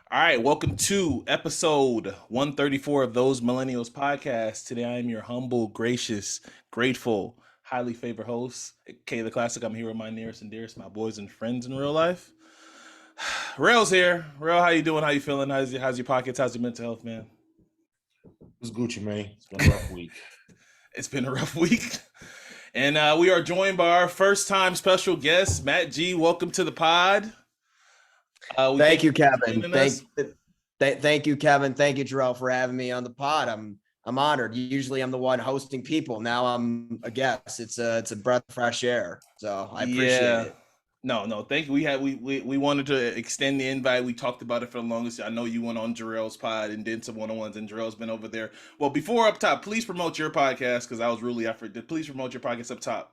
All right, welcome to episode 134 of Those Millennials podcast. Today I am your humble, gracious, grateful, highly favored host, K the Classic. I'm here with my nearest and dearest, my boys and friends in real life. Rell's here. Rell, how you doing? How you feeling? How's your pockets? How's your mental health, man? It's Gucci, man. It's been a rough week. It's been a rough week. And we are joined by our first time special guest, Matt G. Welcome to the pod. We Thank thank you, you for Kevin. joining us. Thank you, Kevin. Thank you, Jarrell, for having me on the pod. I'm honored. Usually, I'm the one hosting people. Now I'm a guest. It's a breath of fresh air. So I appreciate Yeah. it. No. Thank you. We wanted to extend the invite. We talked about it for the longest. I know you went on Jarrell's pod and did some one-on-ones, and Jarrell's been over there. Well, before up top, please promote your podcast because I was really effort. Please promote your podcast up top.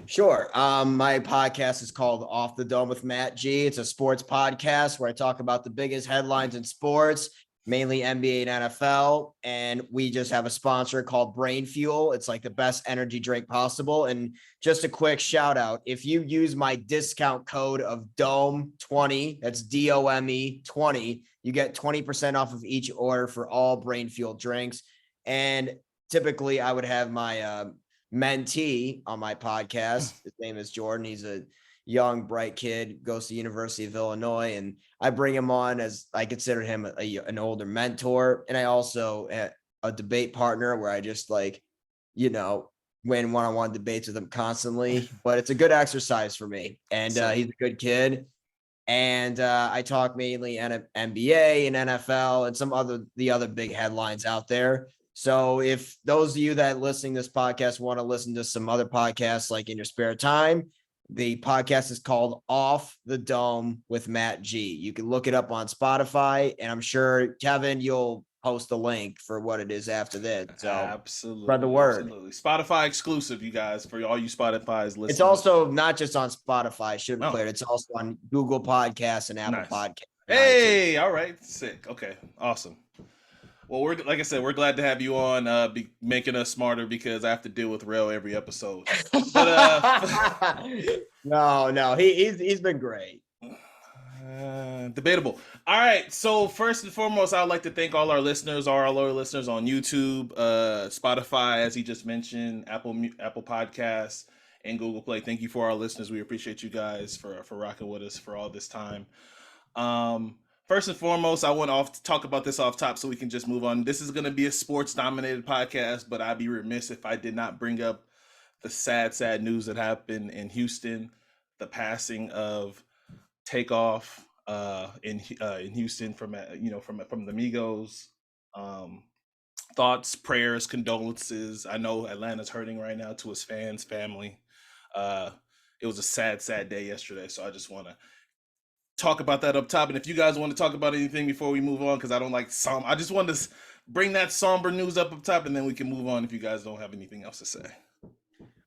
Sure. My podcast is called Off the Dome with Matt G. It's a sports podcast where I talk about the biggest headlines in sports, mainly NBA and NFL. And we just have a sponsor called Brain Fuel. It's like the best energy drink possible. And just a quick shout out, if you use my discount code of DOME20, that's DOME 20, you get 20% off of each order for all Brain Fuel drinks. And typically I would have my mentee on my podcast. His name is Jordan. He's a young, bright kid, goes to the University of Illinois, and I bring him on as I consider him an older mentor, and I also a debate partner where I just win one-on-one debates with him constantly. But it's a good exercise for me, and he's a good kid. And I talk mainly NBA and NFL and the other big headlines out there. So if those of you that are listening to this podcast want to listen to some other podcasts like in your spare time, the podcast is called Off the Dome with Matt G. You can look it up on Spotify, and I'm sure, Kevin, you'll post the link for what it is after this. So Absolutely. spread the word. Absolutely. Spotify exclusive, you guys, for all you Spotify's listeners. It's also not just on Spotify, should be Oh. cleared. It's also on Google Podcasts and Apple Nice. Podcasts. Hey, all right. Sick. Okay. Awesome. Well, we're like I said, we're glad to have you on, making us smarter because I have to deal with Rell every episode. But no, he's been great. Debatable. All right. So first and foremost, I'd like to thank all our listeners, all our loyal listeners on YouTube, Spotify, as he just mentioned, Apple Podcasts, and Google Play. Thank you for our listeners. We appreciate you guys for rocking with us for all this time. First and foremost, I want to talk about this off top so we can just move on. This is going to be a sports dominated podcast, but I'd be remiss if I did not bring up the sad news that happened in Houston, the passing of Takeoff in Houston from the Migos. Thoughts, prayers, condolences. I know Atlanta's hurting right now to his fans, family. It was a sad day yesterday, so I just want to talk about that up top. And if you guys want to talk about anything before we move on, because I don't like I just want to bring that somber news up top, and then we can move on if you guys don't have anything else to say.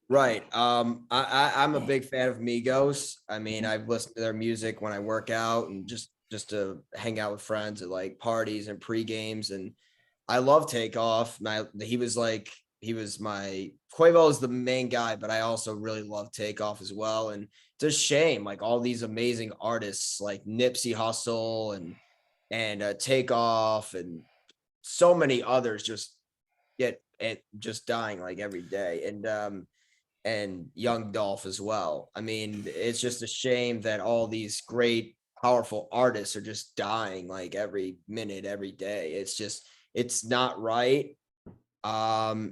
Right. I'm a big fan of Migos. I mean, I've listened to their music when I work out and just to hang out with friends at like parties and pre-games. And I love Takeoff. He was my Quavo is the main guy, but I also really love Takeoff as well. And it's a shame, like all these amazing artists like Nipsey Hussle and Takeoff and so many others just just dying like every day. And Young Dolph as well. I mean, it's just a shame that all these great, powerful artists are just dying like every minute, every day. It's not right.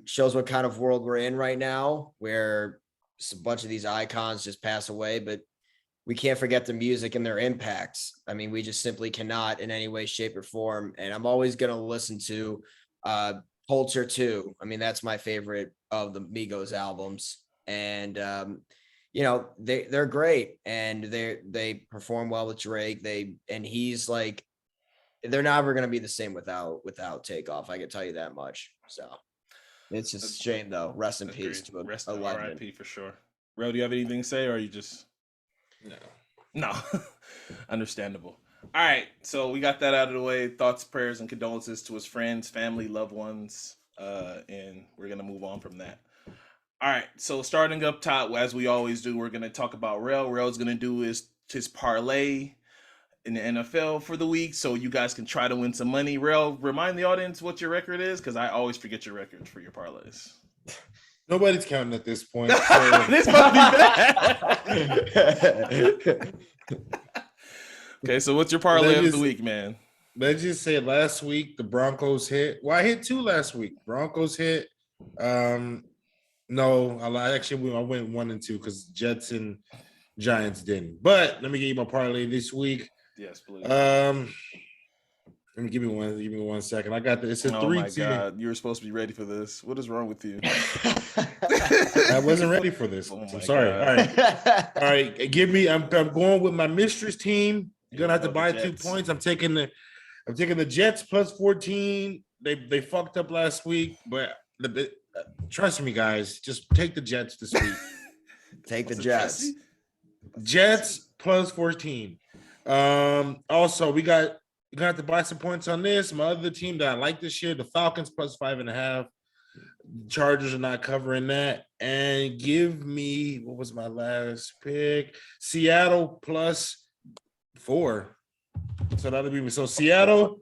Shows what kind of world we're in right now, where a bunch of these icons just pass away, but we can't forget the music and their impacts. I mean, we just simply cannot in any way, shape, or form. And I'm always going to listen to Culture 2. I mean, that's my favorite of the Migos albums. And they're great, and they perform well with Drake. He's like, they're never going to be the same without Takeoff. I can tell you that much. So it's just a shame, though. Rest in peace to a legend. RIP for sure. Ro, do you have anything to say, or are you just no? Understandable. All right, so we got that out of the way. Thoughts, prayers, and condolences to his friends, family, loved ones, and we're gonna move on from that. All right, so starting up top, as we always do, we're gonna talk about Rell. Rell's gonna do his parlay. in the NFL for the week, so you guys can try to win some money. Rell, remind the audience what your record is, because I always forget your records for your parlays. Nobody's counting at this point. So This must be bad. Okay, so what's your parlay of the week, man? let's just say last week the Broncos hit. Well, I hit 2 last week. Broncos hit. No, I went 1 and 2 because Jets and Giants didn't. But let me give you my parlay this week. Yes, please. Let me give me 1 second. I got this. It's a Oh 3 my team. God, you were supposed to be ready for this. What is wrong with you? I wasn't ready for this. Oh I'm my sorry. God. All right. Give me. I'm going with my mistress team. You're gonna have to Oh, the buy 2 Jets. points. I'm taking the Jets plus 14. They fucked up last week, but trust me, guys. Just take the Jets this week. Take the Was it Jets. Jesse? Jets plus 14. Also, you're gonna have to buy some points on this. My other team that I like this year, the Falcons plus 5.5. Chargers are not covering that. And give me, what was my last pick? Seattle plus 4. So that'll be so Seattle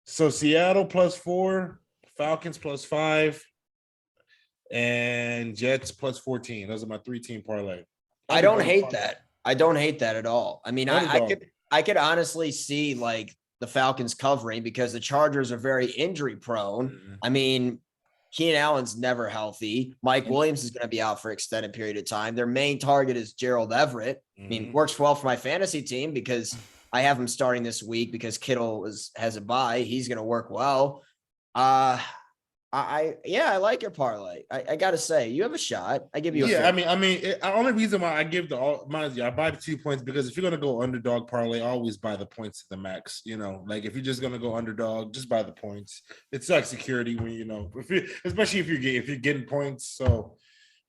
plus 4, Falcons plus 5, and Jets plus 14. Those are my 3-team parlay. I don't hate that. I don't hate that at all. I mean, Underdog. I could honestly see like the Falcons covering because the Chargers are very injury prone. Mhm. I mean, Keenan Allen's never healthy. Mike Williams is going to be out for extended period of time. Their main target is Gerald Everett. I mean, works well for my fantasy team because I have him starting this week because Kittle has a bye. He's going to work well. I like your parlay. I gotta say, you have a shot. I give you a I mean, the only reason why I give I buy the 2 points because if you're gonna go underdog parlay, always buy the points to the max. Like if you're just gonna go underdog, just buy the points. It's like security when especially if you're getting points. So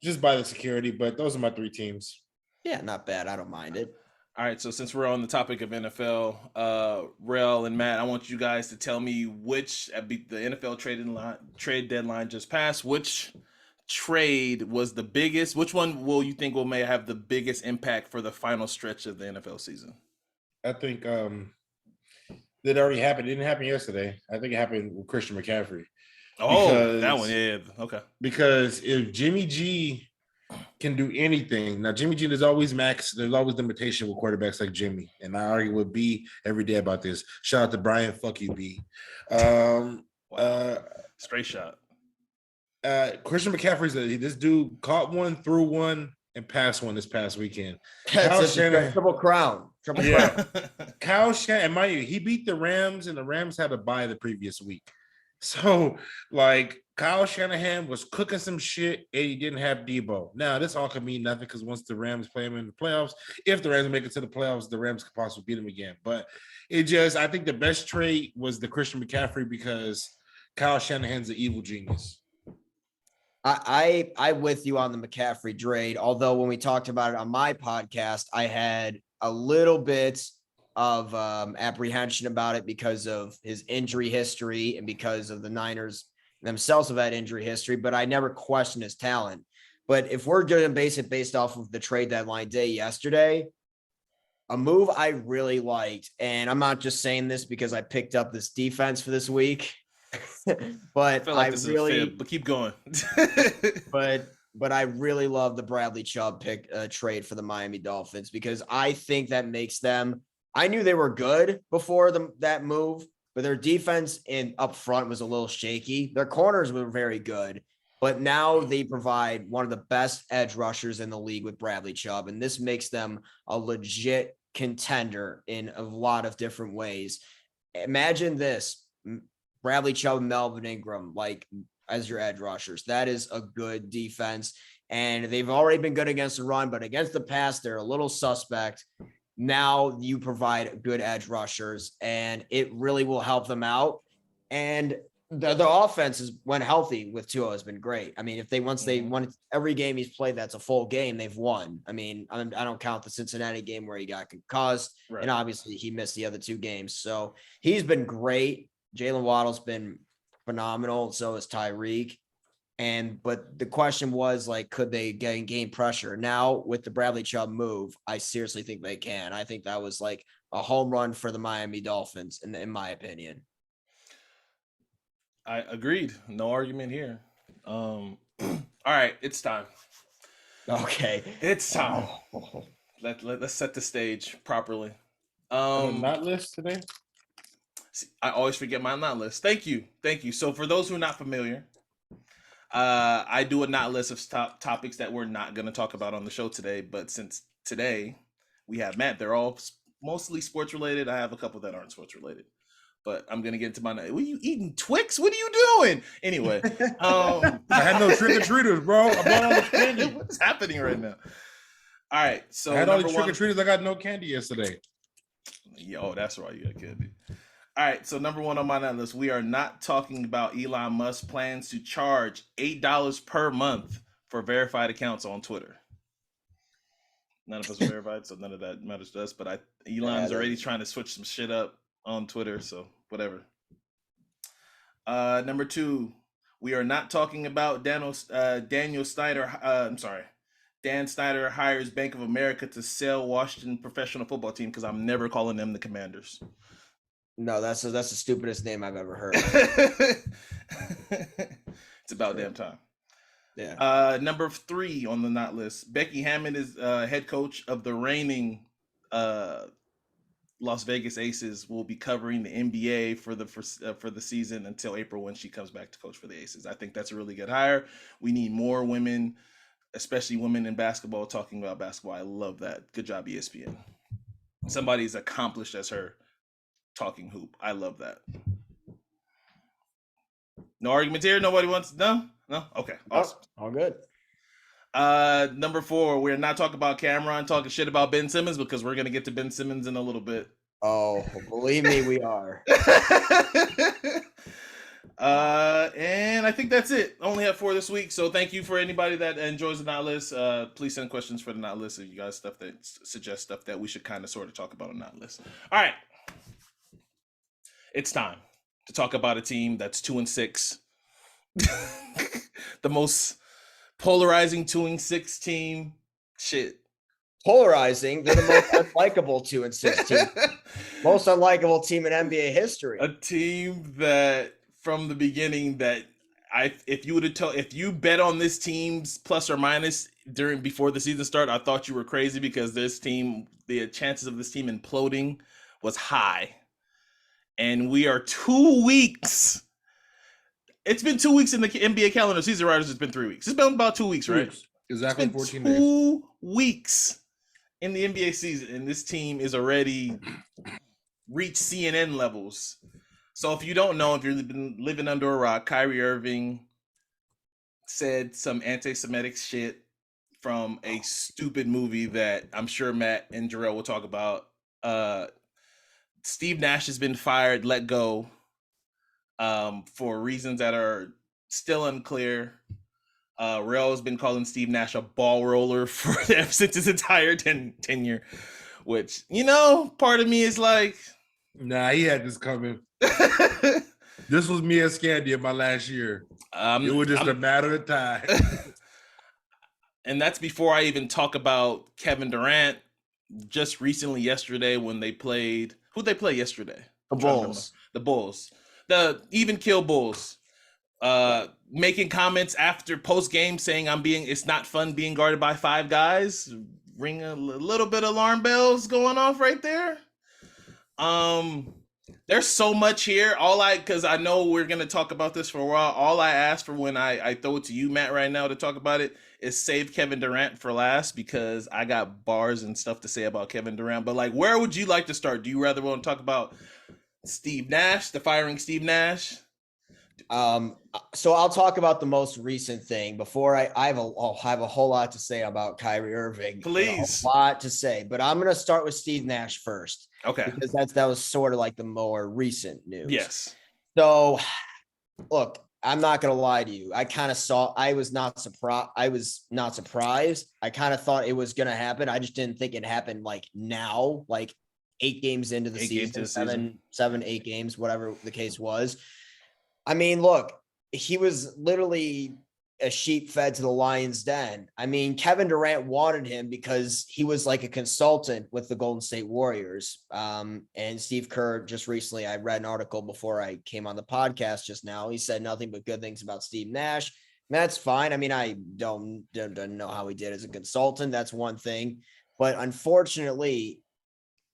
just buy the security. But those are my 3 teams. Yeah, not bad. I don't mind it. All right, so since we're on the topic of NFL, Rell and Matt, I want you guys to tell me which the NFL trade deadline just passed. Which trade was the biggest? Which one will you think may have the biggest impact for the final stretch of the NFL season? I think that already happened. It didn't happen yesterday. I think it happened with Christian McCaffrey. Oh, that one, yeah. Okay. Because if Jimmy G can do anything. Now, Jimmy G, there's always limitation with quarterbacks like Jimmy. And I argue with B every day about this. Shout out to Brian. Fuck you, B. Straight shot. Christian McCaffrey's this dude caught one, threw one, and passed one this past weekend. That's a triple crown. Kyle Shanahan, mind you, he beat the Rams, and the Rams had a bye the previous week. So, like, Kyle Shanahan was cooking some shit, and he didn't have Debo. Now, this all could mean nothing because once the Rams play him in the playoffs, if the Rams make it to the playoffs, the Rams could possibly beat him again. But I think the best trade was the Christian McCaffrey because Kyle Shanahan's an evil genius. I with you on the McCaffrey trade. Although when we talked about it on my podcast, I had a little bit of apprehension about it because of his injury history and because of the Niners themselves have had injury history, but I never questioned his talent. But if we're going to base it based off of the trade deadline day yesterday, a move I really liked, and I'm not just saying this because I picked up this defense for this week, but I feel like but keep going. but I really love the Bradley Chubb trade for the Miami Dolphins because I think that makes them. I knew they were good before that move, but their defense up front was a little shaky. Their corners were very good, but now they provide one of the best edge rushers in the league with Bradley Chubb, and this makes them a legit contender in a lot of different ways. Imagine this: Bradley Chubb and Melvin Ingram, like as your edge rushers. That is a good defense, and they've already been good against the run, but against the pass, they're a little suspect. Now you provide good edge rushers, and it really will help them out. And the offense when healthy with Tua has been great. I mean, if they won every game he's played, that's a full game, they've won. I mean, I don't count the Cincinnati game where he got concussed, right, and obviously he missed the other 2 games. So he's been great. Jalen Waddle's been phenomenal. So is Tyreek. But the question was like, could they gain pressure? Now with the Bradley Chubb move, I seriously think they can. I think that was like a home run for the Miami Dolphins, in my opinion. I agreed. No argument here. All right, it's time. Okay. It's time. Let's set the stage properly. Not list today. I always forget my not list. Thank you. So for those who are not familiar, I do a not list of topics that we're not going to talk about on the show today. But since today we have Matt, they're all mostly sports related. I have a couple that aren't sports related. But I'm gonna get into my. What are you eating, Twix? What are you doing? Anyway, I had no trick or treaters, bro. I bought all the candy. What's happening right now? All right, so I had all the trick or treaters. I got no candy yesterday. Yo, that's right. You got candy. All right, so number one on my list, we are not talking about Elon Musk's plans to charge $8 per month for verified accounts on Twitter. None of us are verified, so none of that matters to us. But Elon's already trying to switch some shit up on Twitter, so whatever. Number two, we are not talking about Dan Snyder hires Bank of America to sell Washington professional football team, because I'm never calling them the Commanders. No, that's the stupidest name I've ever heard. It's about damn time. Yeah. Number three on the not list, Becky Hammond is head coach of the reigning Las Vegas Aces, will be covering the NBA for the season until April, when she comes back to coach for the Aces. I think that's a really good hire. We need more women, especially women in basketball, talking about basketball. I love that. Good job, ESPN. Somebody as accomplished as her talking hoop. I love that. No arguments here. Nobody wants no. Okay, awesome. All good. Number four, we're not talking about Cameron talking shit about Ben Simmons, because we're gonna get to Ben Simmons in a little bit. Oh, believe me, we are. And I think that's it. I only have 4 this week, so thank you for anybody that enjoys the not list. Please send questions for the not list if you guys suggest stuff that we should kind of sort of talk about on not list. All right, it's time to talk about a team that's 2-6, the most polarizing 2-6 team. Shit. Polarizing. They're the most unlikable 2-6 team. Most unlikable team in NBA history. A team that from the beginning that if you bet on this team's plus or minus before the season started, I thought you were crazy, because this team, the chances of this team imploding was high. And we are 2 weeks. It's been 2 weeks in the NBA calendar. Season Riders, it's been 3 weeks. It's been about 2 weeks, right? Exactly 14 days. 2 weeks in the NBA season, and this team is already reached CNN levels. So if you don't know, if you've been living under a rock, Kyrie Irving said some anti-Semitic shit from a stupid movie that I'm sure Matt and Jarrell will talk about. Steve Nash has been fired, let go, for reasons that are still unclear. Rell has been calling Steve Nash a ball roller since his entire tenure, which, part of me is like, nah, he had this coming. This was me and Scandy in my last year. It was just a matter of time. And that's before I even talk about Kevin Durant. Just recently, yesterday, when they played, who'd they play yesterday? The Bulls. The Bulls. The even kill Bulls. Making comments after post game saying it's not fun being guarded by 5 guys. Ring a little bit of alarm bells going off right there. There's so much here. Because I know we're gonna talk about this for a while. All I ask for when I throw it to you, Matt, right now to talk about it is save Kevin Durant for last, because I got bars and stuff to say about Kevin Durant. But where would you like to start? Do you rather want to talk about Steve Nash, the firing Steve Nash? So I'll talk about the most recent thing before I have a whole lot to say about Kyrie Irving. Please. A lot to say, but I'm going to start with Steve Nash first. Okay. Because that was sort of like the more recent news. Yes. So look, I'm not going to lie to you. I was not surprised. I kind of thought it was going to happen. I just didn't think it happened now, 8 games into the season, 7-8 games, whatever the case was. I mean, look, he was literally a sheep fed to the lion's den. I mean, Kevin Durant wanted him because he was like a consultant with the Golden State Warriors. And Steve Kerr just recently, I read an article before I came on the podcast just now. He said nothing but good things about Steve Nash. And that's fine. I mean, I don't know how he did as a consultant. That's one thing. But unfortunately,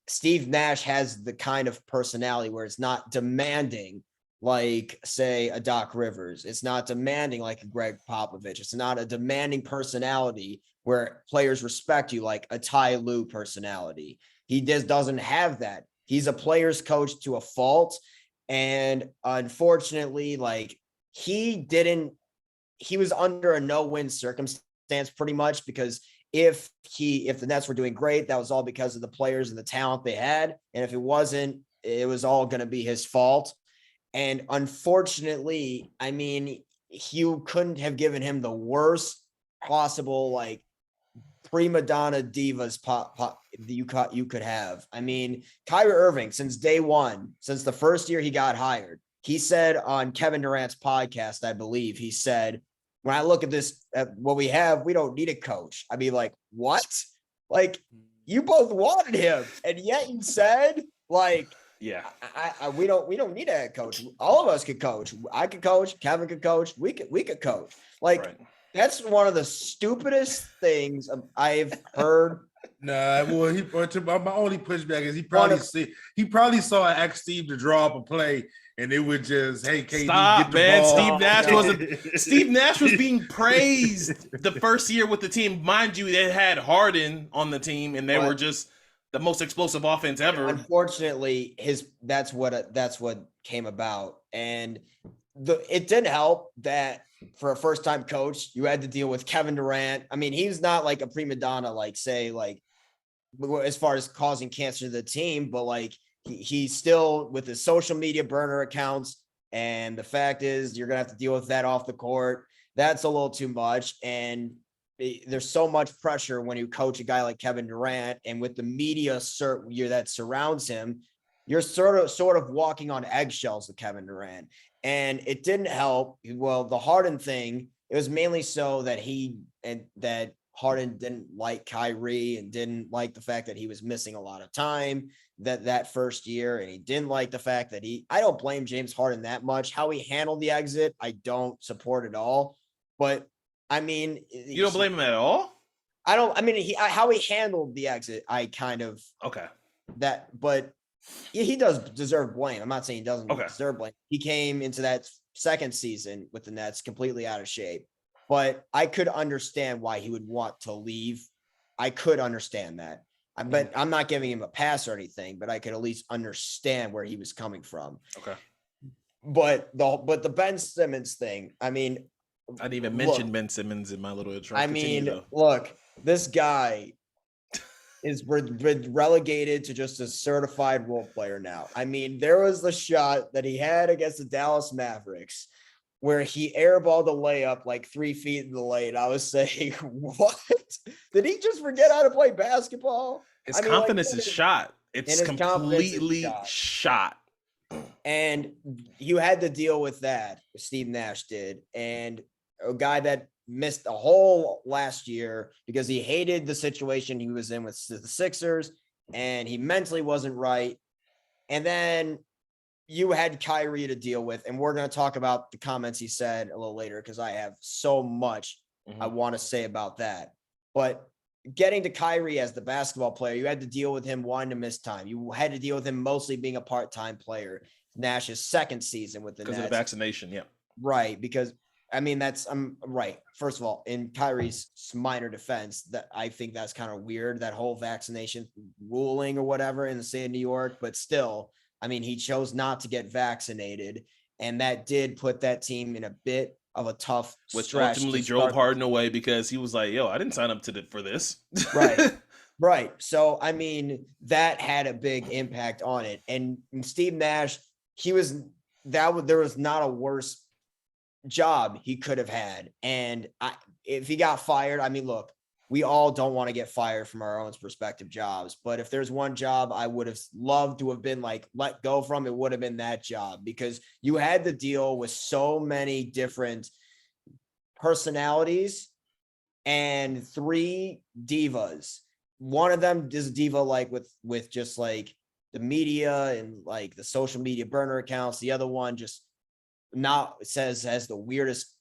Steve Nash has the kind of personality where it's not demanding like, say, a Doc Rivers. It's not demanding like a Greg Popovich. It's not a demanding personality where players respect you like a Ty Lue personality. He just doesn't have that. He's a player's coach to a fault. And unfortunately, like he was under a no-win circumstance pretty much, because if the Nets were doing great, that was all because of the players and the talent they had. And if it wasn't, it was all going to be his fault. And unfortunately, I mean, you couldn't have given him the worst possible, like, prima donna divas you could have. I mean, Kyrie Irving, since day one, since the first year he got hired, he said on Kevin Durant's podcast, I believe, he said, when I look at this, at what we have, we don't need a coach. I mean, like, what? Like, you both wanted him, and yet you said, like, yeah, we don't need a head coach. All of us could coach. I could coach. Kevin could coach. We could coach. Like, right. That's one of the stupidest things I've heard. Nah, well, my only pushback is he probably saw X Steve to draw up a play, and it would just, hey, KD, stop, get the man. ball. Steve Nash was being praised the first year with the team. Mind you, they had Harden on the team, and they were just the most explosive offense ever. Unfortunately, that's what came about, and it didn't help that for a first-time coach, you had to deal with Kevin Durant. I mean, he's not like a prima donna, like, say, like, as far as causing cancer to the team, but like he's still with his social media burner accounts. And the fact is, you're gonna have to deal with that off the court. That's a little too much. And there's so much pressure when you coach a guy like Kevin Durant, and with the media that surrounds him, you're sort of walking on eggshells with Kevin Durant. And it didn't help. Well, the Harden thing, it was mainly so that that Harden didn't like Kyrie and didn't like the fact that he was missing a lot of time that first year. And he didn't like the fact that I don't blame James Harden that much. How he handled the exit, I don't support at all. But I mean, you don't blame him at all? How he handled the exit, I kind of, okay. But he does deserve blame. I'm not saying he doesn't deserve blame. He came into that second season with the Nets completely out of shape, but I could understand why he would want to leave. I could understand that. But I'm not giving him a pass or anything, but I could at least understand where he was coming from. Okay. But the Ben Simmons thing, I mean, I didn't even mention Ben Simmons in my little intro. Look, this guy is relegated to just a certified role player now. I mean, there was the shot that he had against the Dallas Mavericks where he airballed a layup like 3 feet in the lane. I was saying, what? Did he just forget how to play basketball? His confidence is shot. It's completely shot. And you had to deal with that. Steve Nash did. And a guy that missed a whole last year because he hated the situation he was in with the Sixers, and he mentally wasn't right. And then you had Kyrie to deal with, and we're going to talk about the comments he said a little later because I have so much I want to say about that. But getting to Kyrie as the basketball player, you had to deal with him wanting to miss time. You had to deal with him mostly being a part-time player. Nash's second season with the Nets. Because of the vaccination, yeah. Right, because I mean, I'm right. First of all, in Kyrie's minor defense, that I think that's kind of weird, that whole vaccination ruling or whatever in the state of New York. But still, I mean, he chose not to get vaccinated, and that did put that team in a bit of a tough which stretch. Ultimately drove Harden away because he was like, "Yo, I didn't sign up for this." Right. So I mean, that had a big impact on it. And Steve Nash, there was not a worse job he could have had. And if he got fired, I mean, look, we all don't want to get fired from our own prospective jobs, but if there's one job I would have loved to have been like let go from, it would have been that job, because you had to deal with so many different personalities and 3 divas. One of them is a diva like with just like the media and like the social media burner accounts. The other one just not has the weirdest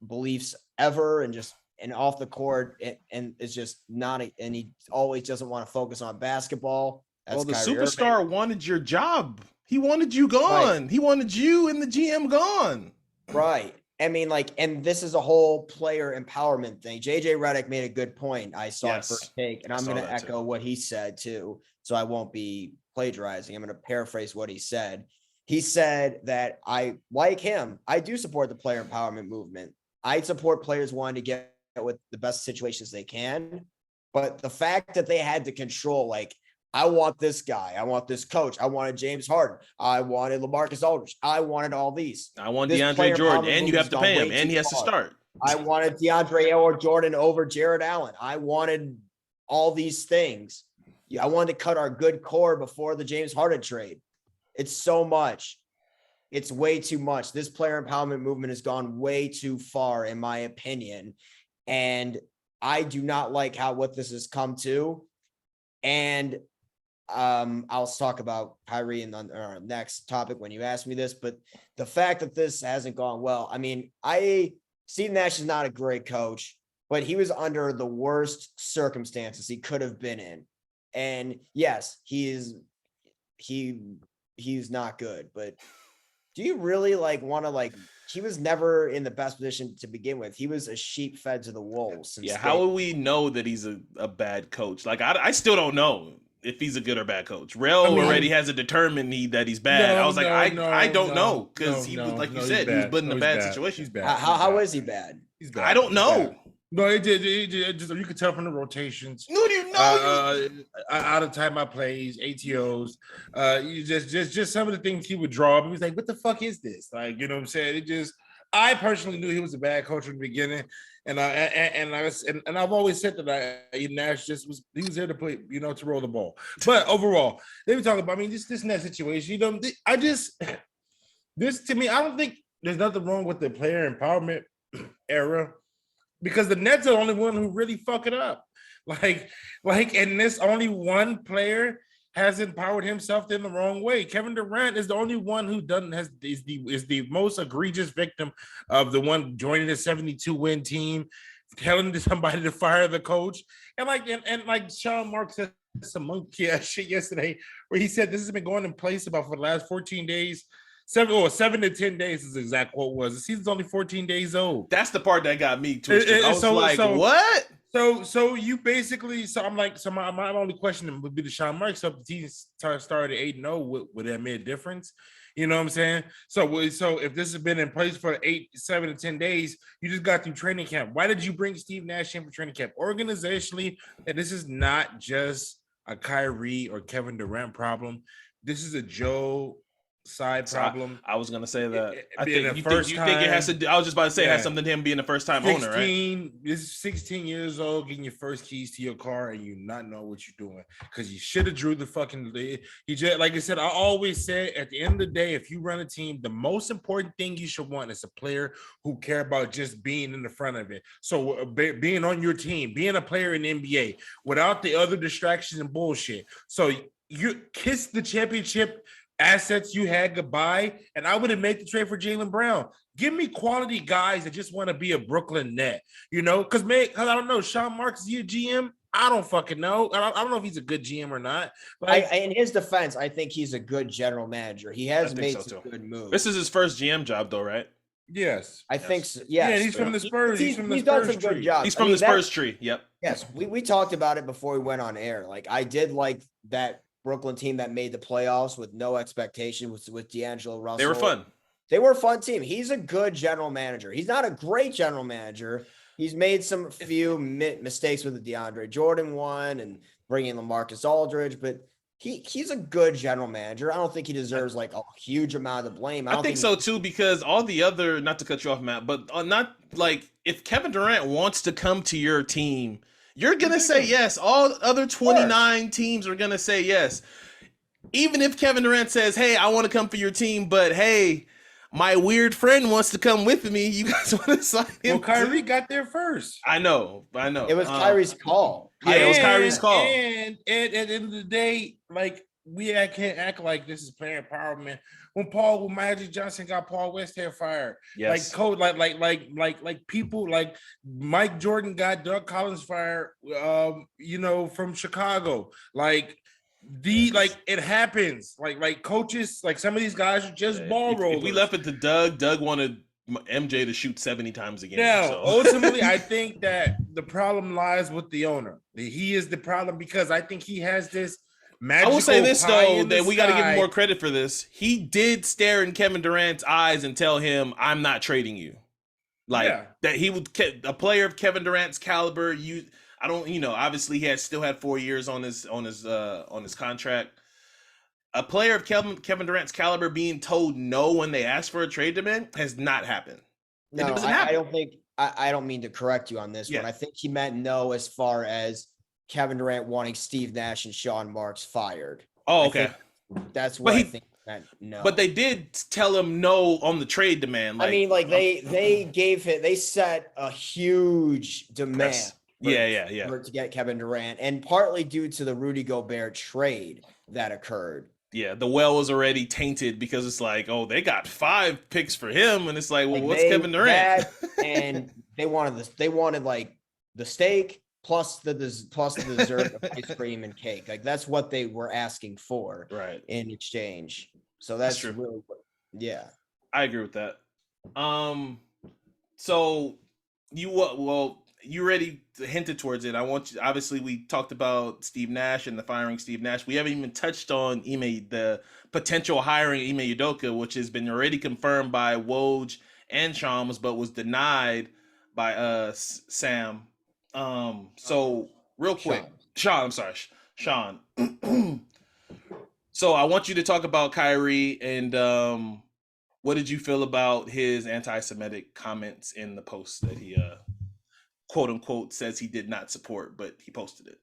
beliefs ever and just and off the court and is just not and he always doesn't want to focus on basketball. That's Well, the Kyrie superstar Irving. wanted your job. He wanted you gone. Right. He wanted you and the GM gone. Right. I mean, like, and this is a whole player empowerment thing. JJ Redick made a good point. I saw it first take, and I'm going to echo what he said too. So I won't be plagiarizing. I'm going to paraphrase what he said. He said that I like him. I do support the player empowerment movement. I support players wanting to get with the best situations they can. But the fact that they had to control, like, I want this guy. I want this coach. I wanted James Harden. I wanted LaMarcus Aldridge. I wanted all these. I want This DeAndre player Jordan, empowerment and you have to movement's pay gone him, way and he too has to far. start. I wanted DeAndre or Jordan over Jared Allen. I wanted all these things. I wanted to cut our good core before the James Harden trade. It's so much. It's way too much. This player empowerment movement has gone way too far, in my opinion. And I do not like what this has come to. And I'll talk about Kyrie in our next topic when you ask me this, but the fact that this hasn't gone well, I mean, Steve Nash is not a great coach, but he was under the worst circumstances he could have been in. And yes, he's not good, but do you really want to he was never in the best position to begin with. He was a sheep fed to the wolves. Yeah, how will we know that he's a bad coach? Like, I still don't know if he's a good or bad coach. Rell already has it determined that he's bad. I was like, I don't know, because he was, like you said, he was put in a bad situation. He's bad. How is he bad? He's bad. I don't know. No, it just you could tell from the rotations. No, you know, out of timeout plays, ATOs, you just some of the things he would draw up. He was like, "What the fuck is this?" Like, you know what I'm saying? I personally knew he was a bad coach from the beginning, and I've always said that Nash he was there to play, to roll the ball. But overall, they were talking about. I mean, this and that situation. This to me, I don't think there's nothing wrong with the player empowerment era. Because the Nets are the only one who really fuck it up. And this only one player has empowered himself in the wrong way. Kevin Durant is the only one who is the most egregious victim of the one joining the 72-win team, telling somebody to fire the coach. And like Sean Marks said some monkey ass shit yesterday, where he said this has been going in place about for the last 14 days. 7 to 10 days is the exact quote was. The season's only 14 days old. That's the part that got me twisted. I was what? So you basically, my only question would be to Sean Marks. So if the team started 8-0, would that make a difference? You know what I'm saying? So if this has been in place for 7 to 10 days, you just got through training camp. Why did you bring Steve Nash in for training camp? Organizationally, and this is not just a Kyrie or Kevin Durant problem. This is a Joe side problem. I was gonna say that. I think think it has to. I was just about to say it has something to him being the first time owner, right? This is 16 years old, getting your first keys to your car, and you not know what you're doing because you should have drew the fucking. He just, like I said, I always said at the end of the day, if you run a team, the most important thing you should want is a player who care about just being in the front of it. So being on your team, being a player in the NBA without the other distractions and bullshit. So you kiss the championship assets you had goodbye, and I would have made the trade for Jaylen Brown. Give me quality guys that just want to be a Brooklyn Net, because I don't know. Sean Marks, is he a GM? I don't fucking know. I don't know if he's a good GM or not. In his defense, I think he's a good general manager. He has made some good moves. This is his first GM job, though, right? Yes, I think so. Yes. Yeah, he's from the Spurs. He's done some good jobs. He's from the Spurs tree. Yep. Yes, we talked about it before we went on air. I did like that Brooklyn team that made the playoffs with no expectation with D'Angelo Russell. They were fun. They were a fun team. He's a good general manager. He's not a great general manager. He's made some few mistakes with the DeAndre Jordan one and bringing LaMarcus Aldridge, but he's a good general manager. I don't think he deserves a huge amount of the blame. I think so too, because all the other, not to cut you off, Matt, but not if Kevin Durant wants to come to your team, you're going to say yes. All other 29 teams are going to say yes. Even if Kevin Durant says, hey, I want to come for your team, but hey, my weird friend wants to come with me. You guys want to sign him? Well, Kyrie got there first. I know. It was Kyrie's call. Yeah, it was Kyrie's call. And at the end of the day, like can't act like this is player empowerment. When Magic Johnson got Paul Westhead fired, Yes. like people like Mike Jordan got Doug Collins fired, from Chicago. Like it happens. Like coaches, like some of these guys are just ball rollers. If we left it to Doug wanted MJ to shoot 70 times a game. Now, So. ultimately, I think that the problem lies with the owner. He is the problem because I think he has this magical. I will say this though, that we got to give him sky. more credit for this. He did stare in Kevin Durant's eyes and tell him, "I'm not trading you." That he would a player of Kevin Durant's caliber. Obviously he still had 4 years on his contract. A player of Kevin Durant's caliber being told no when they ask for a trade demand has not happened. No, I don't think I don't mean to correct you on this one. I think he meant no as far as Kevin Durant wanting Steve Nash and Sean Marks fired. Oh, okay. That's what I think he meant no. But they did tell him no on the trade demand. They set a huge demand. To get Kevin Durant, and partly due to the Rudy Gobert trade that occurred. Yeah, the well was already tainted because it's like, oh, they got 5 picks for him, and it's like, well, what's Kevin Durant? And they wanted like the steak plus the dessert of ice cream and cake. Like that's what they were asking for, right, in exchange. So that's true. Really, yeah, I agree with that. So you already hinted towards it. I want you. Obviously, we talked about Steve Nash and the firing Steve Nash. We haven't even touched on the potential hiring Ime Udoka, which has been already confirmed by Woj and Shams, but was denied by Sam. So real quick, Sean. So I want you to talk about Kyrie and what did you feel about his anti-Semitic comments in the post that he quote unquote says he did not support, but he posted it.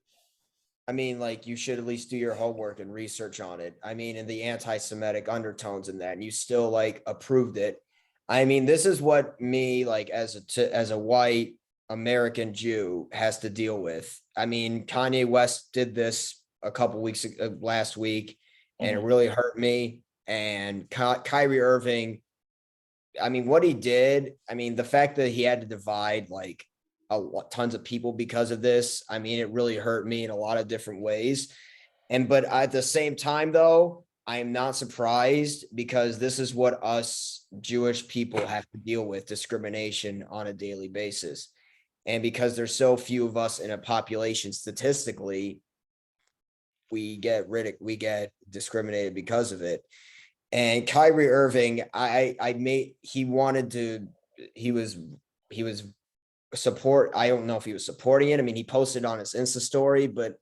I mean, like you should at least do your homework and research on it. I mean, and the anti-Semitic undertones in that, and you still like approved it. I mean, this is what me like as a white American Jew has to deal with. I mean, Kanye West did this a couple weeks last week, and it really hurt me. And Kyrie Irving, I mean, what he did, I mean, the fact that he had to divide like tons of people because of this, I mean, it really hurt me in a lot of different ways. But at the same time, though, I am not surprised because this is what us Jewish people have to deal with, discrimination on a daily basis. And because there's so few of us in a population, statistically, we get discriminated because of it. And Kyrie Irving, he was support. I don't know if he was supporting it. I mean, he posted on his Insta story, but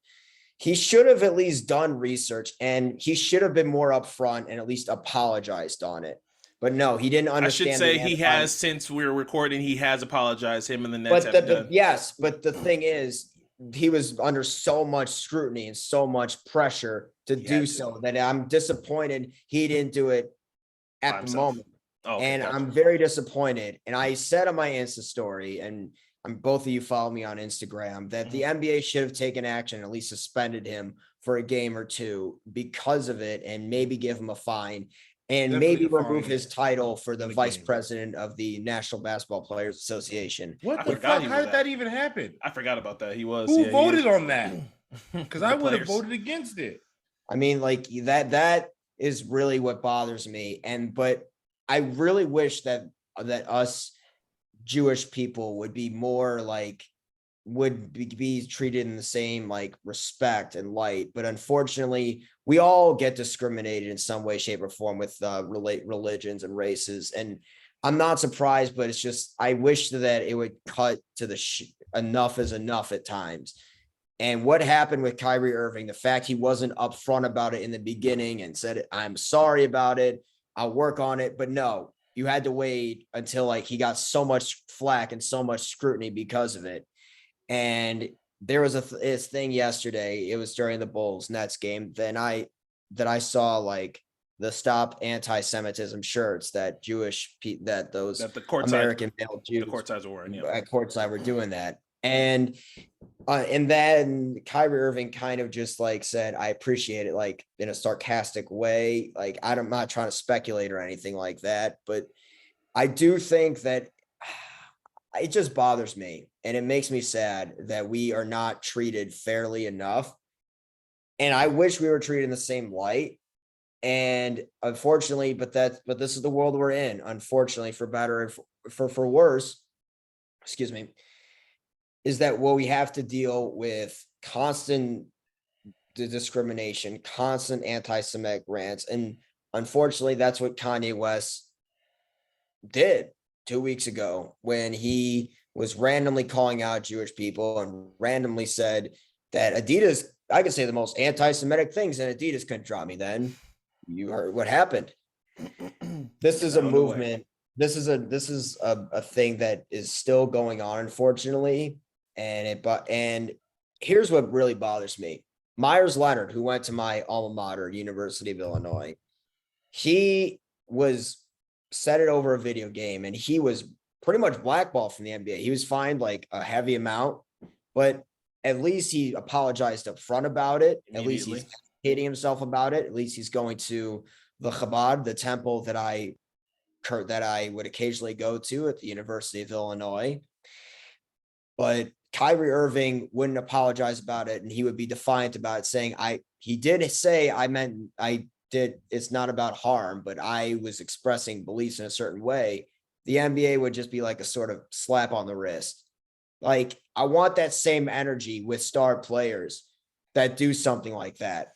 he should have at least done research and he should have been more upfront and at least apologized on it. But no, he didn't understand. I should say he has, since we're recording, he has apologized. Him and the Nets have done. Yes, but the thing is, he was under so much scrutiny and so much pressure to do so that I'm disappointed he didn't do it at the moment. I'm very disappointed. And I said on my Insta story, and both of you follow me on Instagram, that the NBA should have taken action, at least suspended him for a game or two because of it, and maybe give him a fine and maybe remove his title for the vice president of the National Basketball Players Association. What the fuck? How did that even happen? I forgot about that. He was. Who voted on that? Because I would have voted against it. I mean, like that is really what bothers me. But I really wish that us Jewish people would be more like, would be treated in the same like respect and light. But unfortunately, we all get discriminated in some way, shape, or form with religions and races. And I'm not surprised, but it's just, I wish that it would cut to the enough is enough at times. And what happened with Kyrie Irving, the fact he wasn't upfront about it in the beginning and said, I'm sorry about it, I'll work on it. But no, you had to wait until like he got so much flack and so much scrutiny because of it. And there was this thing yesterday, it was during the Bulls Nets game, that I saw like the Stop Anti-Semitism shirts that those That the courtside, American male the Jews courtside were wearing. Yeah. at courtside were doing that. And then Kyrie Irving kind of just like said, I appreciate it, like in a sarcastic way. Like, I'm not trying to speculate or anything like that, but I do think that it just bothers me and it makes me sad that we are not treated fairly enough. And I wish we were treated in the same light. And unfortunately, but this is the world we're in, unfortunately, for better and for worse, excuse me, is that what we have to deal with constant discrimination, constant anti-Semitic rants. And unfortunately, that's what Kanye West did 2 weeks ago when he was randomly calling out Jewish people and randomly said that Adidas, I could say the most anti-Semitic things, and Adidas couldn't drop me then. You heard what happened. This is a movement. This is a thing that is still going on, unfortunately. And here's what really bothers me. Myers Leonard, who went to my alma mater, University of Illinois, he was set it over a video game and he was pretty much blackballed from the NBA. He was fined like a heavy amount, but at least he apologized up front about it. At least he's hating himself about it. At least he's going to the Chabad, the temple that I would occasionally go to at the University of Illinois. But Kyrie Irving wouldn't apologize about it, and he would be defiant about it, saying, he did say, it's not about harm, but I was expressing beliefs in a certain way. The NBA would just be like a sort of slap on the wrist. Like, I want that same energy with star players that do something like that.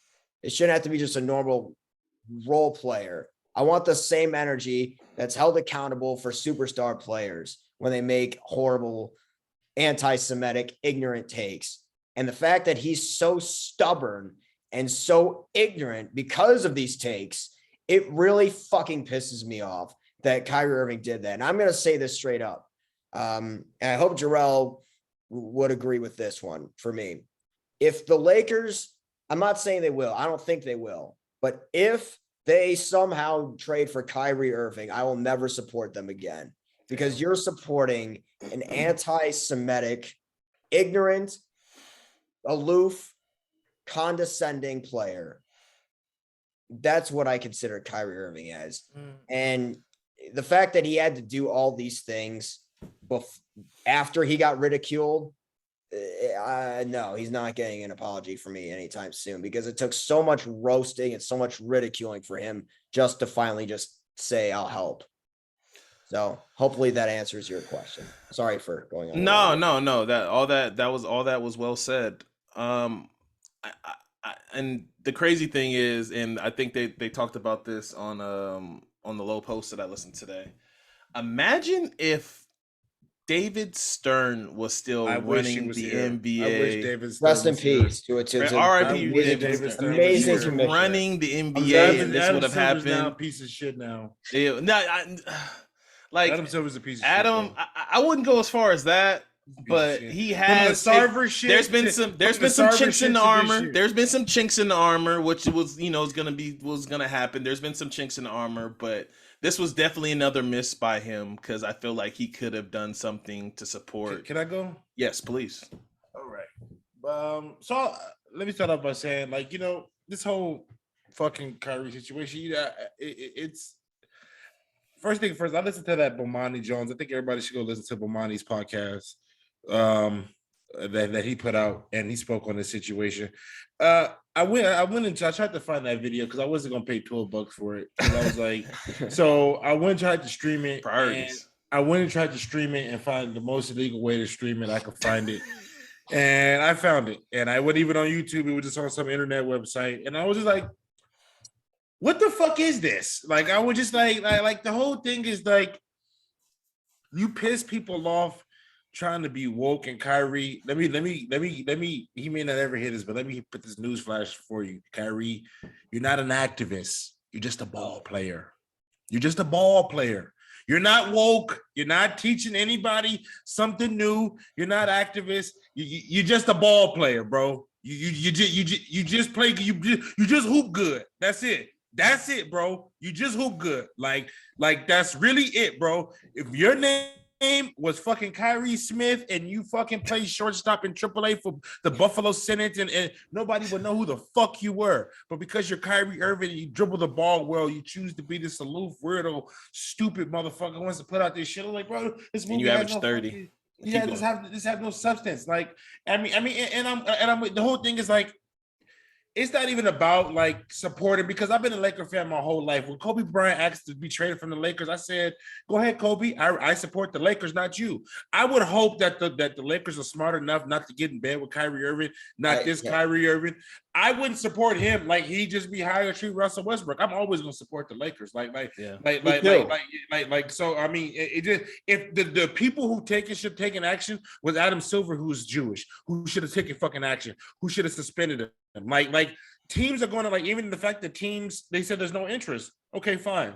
It shouldn't have to be just a normal role player. I want the same energy that's held accountable for superstar players when they make horrible anti-Semitic, ignorant takes. And the fact that he's so stubborn and so ignorant because of these takes, it really fucking pisses me off that Kyrie Irving did that. And I'm going to say this straight up. And I hope Rell would agree with this one for me. If the Lakers, I'm not saying they will, I don't think they will, but if they somehow trade for Kyrie Irving, I will never support them again, because you're supporting an anti-Semitic, ignorant, aloof, condescending player. That's what I consider Kyrie Irving as. And the fact that he had to do all these things after he got ridiculed, no, he's not getting an apology from me anytime soon, because it took so much roasting and so much ridiculing for him just to finally just say, I'll help. So hopefully that answers your question. Sorry for going on. No. That was well said. And the crazy thing is, and I think they talked about this on the Low Post that I listened today. Imagine if David Stern was still running the NBA. I wish David Stern rest in peace to R.I.P. David Stern. Amazing was commissioner. running the NBA, and this would have Silver's happened. now a piece of shit now. Yeah, like Adam Silver's a piece of Adam, shit. I wouldn't go as far as that, but he has. There's been some chinks in the armor. There's been some chinks in the armor, which was gonna happen. There's been some chinks in the armor, but this was definitely another miss by him, because I feel like he could have done something to support. Can I go? Yes, please. All right. So let me start off by saying, like, this whole fucking Kyrie situation, it's first thing first. I listened to that Bomani Jones. I think everybody should go listen to Bomani's podcast that he put out, and he spoke on this situation. I tried to find that video because I wasn't gonna pay $12 for it. I was like, so I went and tried to stream it. Priorities. I went and tried to stream it and find the most illegal way to stream it I could find it. And I found it. And I wasn't even on YouTube. It was just on some internet website. And I was just like, what the fuck is this? Like, I was just like the whole thing is like, you piss people off trying to be woke. And Kyrie, let me, he may not ever hear this, but let me put this news flash for you. Kyrie, you're not an activist. You're just a ball player. You're just a ball player. You're not woke. You're not teaching anybody something new. You're not activist. You're just a ball player, bro. You just play. You just hoop good. That's it. That's it, bro. You just hoop good. Like that's really it, bro. If your name was fucking Kyrie Smith and you fucking play shortstop in AAA for the Buffalo Senators and nobody would know who the fuck you were. But because you're Kyrie Irving and you dribble the ball well, you choose to be this aloof, weirdo, stupid motherfucker who wants to put out this shit. I'm like, bro, this movie And you has average no 30. fucking, yeah, this have no substance. Like, I mean, and I'm the whole thing is like, it's not even about like supporting because I've been a Laker fan my whole life. When Kobe Bryant asked to be traded from the Lakers, I said, "Go ahead, Kobe. I support the Lakers, not you." I would hope that the Lakers are smart enough not to get in bed with Kyrie Irving, Kyrie Irving. I wouldn't support him like he just be hired to treat Russell Westbrook. I'm always gonna support the Lakers, like. So I mean, it just if the people who should take an action was Adam Silver, who's Jewish, who should have taken fucking action, who should have suspended him. Like teams are going to like even the fact that teams they said there's no interest. Okay, fine.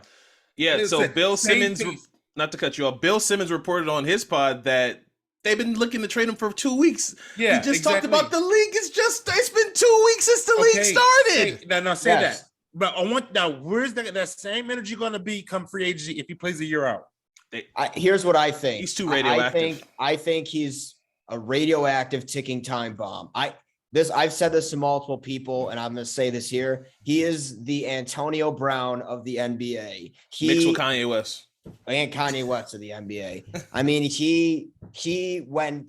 Yeah. So Bill Simmons, not to cut you off, Bill Simmons reported on his pod that they've been looking to trade him for 2 weeks. Yeah, he just talked about the league. It's been 2 weeks since the league started. Say that. But I want now. Where's that same energy going to be come free agency if he plays a year out? Here's what I think. He's too radioactive. I think he's a radioactive ticking time bomb. I've said this to multiple people, and I'm going to say this here. He is the Antonio Brown of the NBA. Mixed with Kanye West. And Kanye West of the NBA. I mean, he when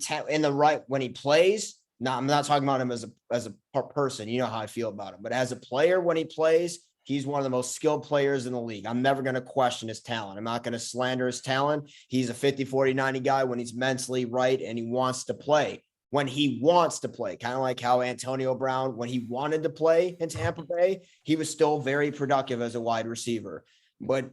he plays. Now, I'm not talking about him as a person. You know how I feel about him, but as a player, when he plays, he's one of the most skilled players in the league. I'm never going to question his talent. I'm not going to slander his talent. He's a 50, 40, 90 guy when he's mentally right and he wants to play. When he wants to play, kind of like how Antonio Brown, when he wanted to play in Tampa Bay, he was still very productive as a wide receiver. But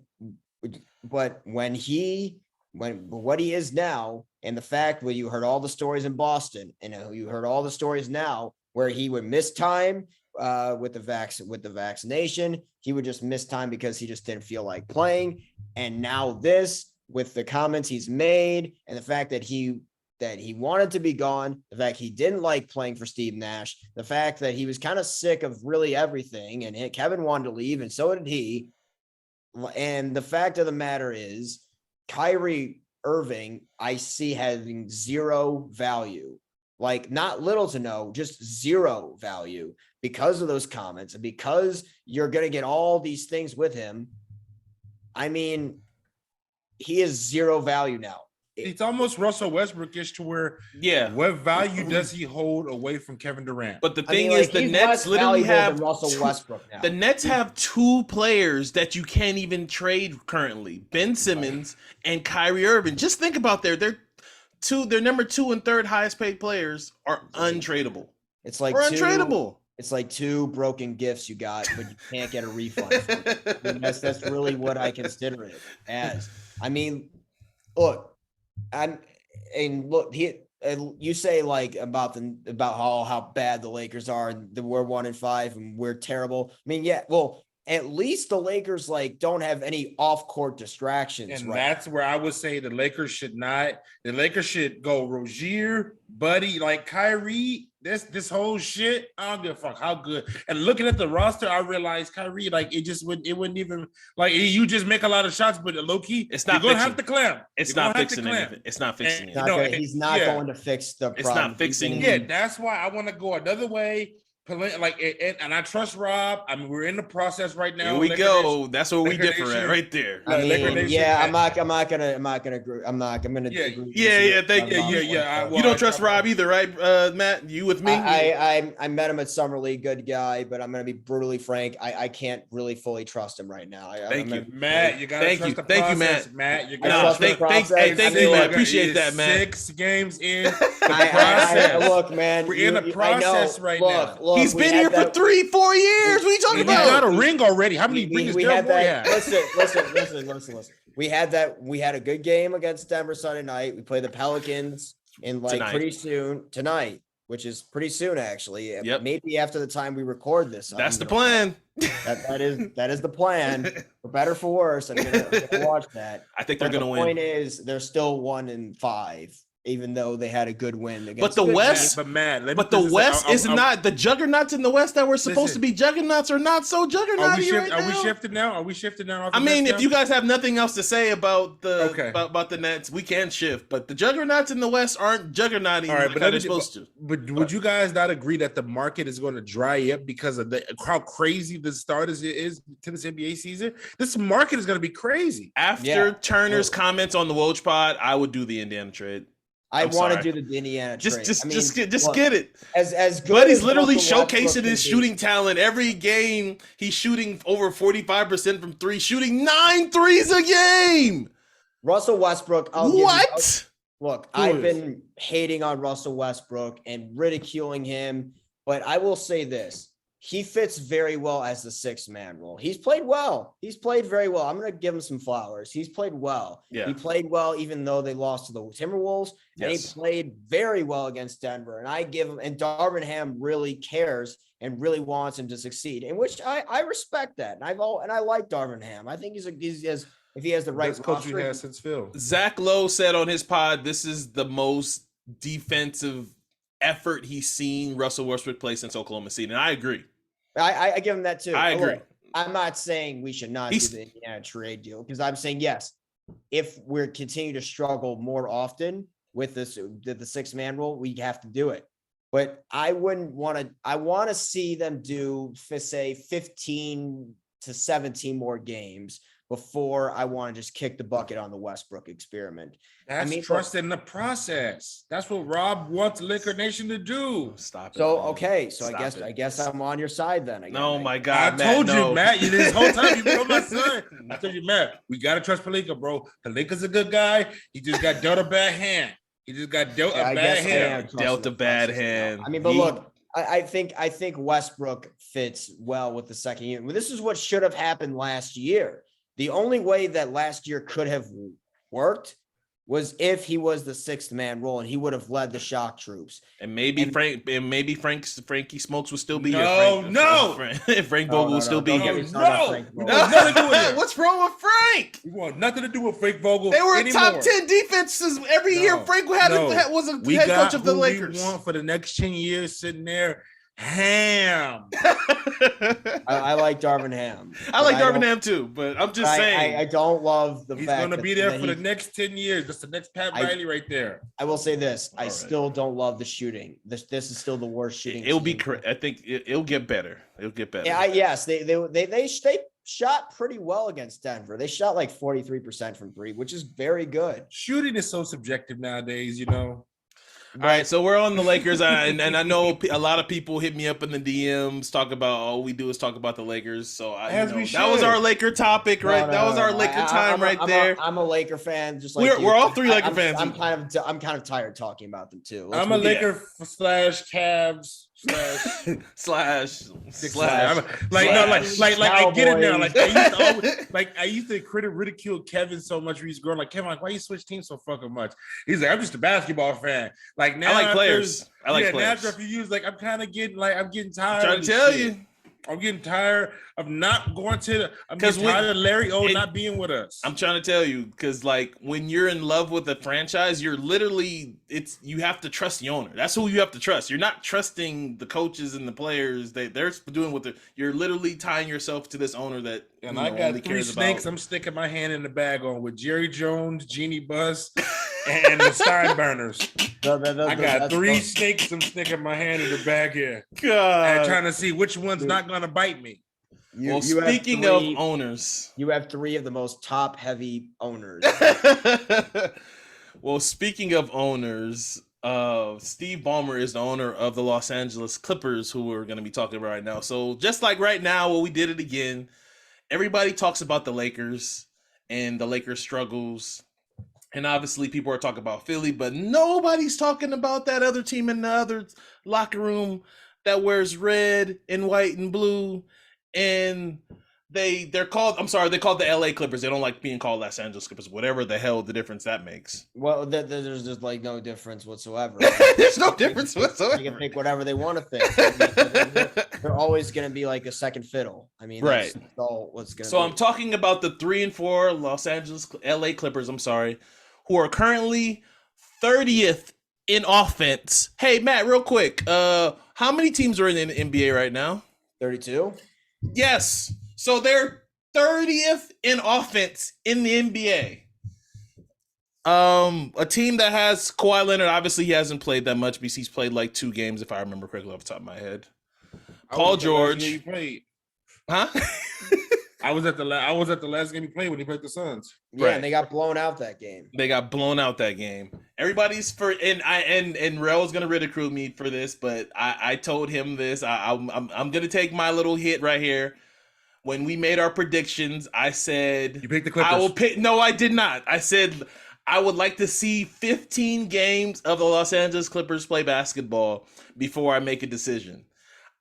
what he is now, and the fact where you heard all the stories in Boston, and you heard all the stories now where he would miss time with the vaccination, he would just miss time because he just didn't feel like playing. And now this, with the comments he's made, and the fact that he wanted to be gone, the fact he didn't like playing for Steve Nash, the fact that he was kind of sick of really everything, and Kevin wanted to leave, and so did he. And the fact of the matter is, Kyrie Irving, I see having zero value, like not little to no, just zero value because of those comments, and because you're going to get all these things with him. I mean, he is zero value now. It's almost Russell Westbrook-ish to where, what value does he hold away from Kevin Durant? But the thing is, the Nets literally have Russell Westbrook now. The Nets have 2 players that you can't even trade currently: Ben Simmons and Kyrie Irving. Just think about their number 2 and 3rd highest paid players are untradeable. It's like untradeable. It's like 2 broken gifts you got, but you can't get a refund. I mean, that's really what I consider it as. I mean, look. You say like about how bad the Lakers are and we're 1-5 and we're terrible. I mean, yeah, well, at least the Lakers like don't have any off-court distractions. And that's where I would say the Lakers should not. The Lakers should go Rozier, Buddy, like Kyrie. This whole shit, I don't give a fuck how good. And looking at the roster, I realized Kyrie, like it wouldn't even like you just make a lot of shots, but low key, it's not. You're gonna have to clamp. It's not fixing anything. It's not fixing anything. He's not going to fix the problem. It's not fixing. Yeah, that's why I want to go another way. Like, and I trust Rob. I mean, we're in the process right now. Here we go. That's where we differ at, right there. I mean, I'm not gonna agree. I'm gonna. Yeah. Thank you. Yeah. You don't trust Rob either, right, Matt? You with me? I met him at Summer League. Good guy, but I'm gonna be brutally frank. I can't really fully trust him right now. Thank you, Matt. You gotta trust the process. Thank you, Matt. Matt, you gotta thank you, Matt. Appreciate that, Matt. 6 games in. Look, man, we're in the process right now. Look, he's been here for 3-4 years. What are you talking about? He got a ring already. How many rings we had that? Listen. We had a good game against Denver Sunday night. We play the Pelicans in pretty soon tonight, which is pretty soon actually. Yep. Maybe after the time we record this. That's the plan. That is the plan. For better, for worse. I'm gonna watch that. I think they're gonna win. The point is, they're still 1-5. even though they had a good win against. But the good West, teams. But Matt, but the West is not the juggernauts in the West that were supposed to be juggernauts are not so juggernauty right now. Are we shifting now? Are we shifting now? I mean, if you guys have nothing else to say about about the Nets, we can shift. But the juggernauts in the West aren't juggernauty all right, like how they're supposed to. But would you guys not agree that the market is going to dry up because of how crazy the start is to this NBA season? This market is going to be crazy. After Turner's comments on the Woj pod, I would do the Indiana trade. I want to do the Indiana trade. Just get it. As good. But he's literally showcasing his shooting talent every game. He's shooting over 45% from three, shooting 9 threes a game. Russell Westbrook. Look, I've been hating on Russell Westbrook and ridiculing him, but I will say this. He fits very well as the 6-man role. He's played well. He's played very well. I'm going to give him some flowers. He's played well. Yeah. He played well even though they lost to the Timberwolves. And he played very well against Denver. And and Darvin Ham really cares and really wants him to succeed, in which I respect that. And I like Darvin Ham. I think if he has the right coach he has since Phil. Zach Lowe said on his pod, this is the most defensive effort he's seen Russell Westbrook play since Oklahoma City. And I agree. I give him that too. I agree. I'm not saying we should not do the Indiana trade deal, because I'm saying, yes, if we're continue to struggle more often with the 6-man rule, we have to do it. But I want to see them do, say, 15 to 17 more games before I want to just kick the bucket on the Westbrook experiment. That's trust in the process. That's what Rob wants Laker Nation to do. Stop it. So okay, so I guess I'm on your side then. No, my God, I told you, Matt. You this whole time you've been on my side. I told you, Matt. We gotta trust Pelinka, bro. Pelinka's a good guy. He just got dealt a bad hand. He just got dealt a bad hand. Dealt a bad hand. I mean, but look. I think Westbrook fits well with the second unit. Well, this is what should have happened last year. The only way that last year could have worked was if he was the 6th-man role and he would have led the shock troops. And maybe Frankie Smokes would still be here. Frank Vogel would still be here. What's wrong with Frank? We want nothing to do with Frank Vogel. They were top 10 defenses every year. Frank was a head coach of the Lakers. We want for the next 10 years sitting there. Ham. I like Darvin Ham. I like Darvin Ham too, but I'm just saying. I don't love the fact he's going to be there for the next 10 years. That's the next Pat Riley right there. I will say this. I still don't love the shooting. This is still the worst shooting. It'll be correct. I think it'll get better. It'll get better. Yeah, yes. They shot pretty well against Denver. They shot like 43% from 3, which is very good. Shooting is so subjective nowadays, you know. All right, so we're on the Lakers, and I know a lot of people hit me up in the DMs, talk about all we do is talk about the Lakers. So that was our Laker topic, right? That was our Laker time right there. I'm a Laker fan, just like we're all 3 Laker fans. I'm kind of tired talking about them too. I'm a Laker / Cavs / slash. I get it now. I used to ridicule Kevin so much when he's growing. Like, Kevin, why you switch teams so fucking much? He's like, I'm just a basketball fan. Like now, I like players. Now after a few years, I'm kind of getting I'm getting tired. I'm trying to tell you. I'm getting tired of not going to. I'm getting tired of Larry O not being with us. I'm trying to tell you, because when you're in love with a franchise, you're literally you have to trust the owner. That's who you have to trust. You're not trusting the coaches and the players. They're doing what you're literally tying yourself to this owner that. And I got 3 snakes. I'm sticking my hand in the bag on with Jerry Jones, Jeannie Buss, and the Steinburners. I got 3 snakes. I'm sticking my hand in the bag here. God. And trying to see which one's not going to bite me. Speaking of owners. You have 3 of the most top-heavy owners. Well, speaking of owners, Steve Ballmer is the owner of the Los Angeles Clippers, who we're going to be talking about right now. So just like right now, we did it again. Everybody talks about the Lakers and the Lakers' struggles. And obviously people are talking about Philly, but nobody's talking about that other team in the other locker room that wears red and white and blue. And they're called the LA Clippers. They don't like being called Los Angeles Clippers, whatever the hell the difference that makes. Well, there's just no difference whatsoever. There's no difference whatsoever. They can think whatever they want to think. They're always going to be like a second fiddle. I mean, that's all what's going to be. So I'm talking about the 3-4 LA Clippers, who are currently 30th in offense. Hey, Matt, real quick. How many teams are in the NBA right now? 32. Yes. So they're 30th in offense in the NBA. A team that has Kawhi Leonard. Obviously, he hasn't played that much because he's played like 2 games, if I remember correctly off the top of my head. Paul George. He played. Huh? I was at the last game he played when he played the Suns. Yeah, Right. and they got blown out that game. They got blown out that game. Everybody's and Rell's gonna ridicule me for this, but I told him this. I'm gonna take my little hit right here. When we made our predictions, I said You picked the Clippers. I will pick. No, I did not. I said I would like to see 15 games of the Los Angeles Clippers play basketball before I make a decision.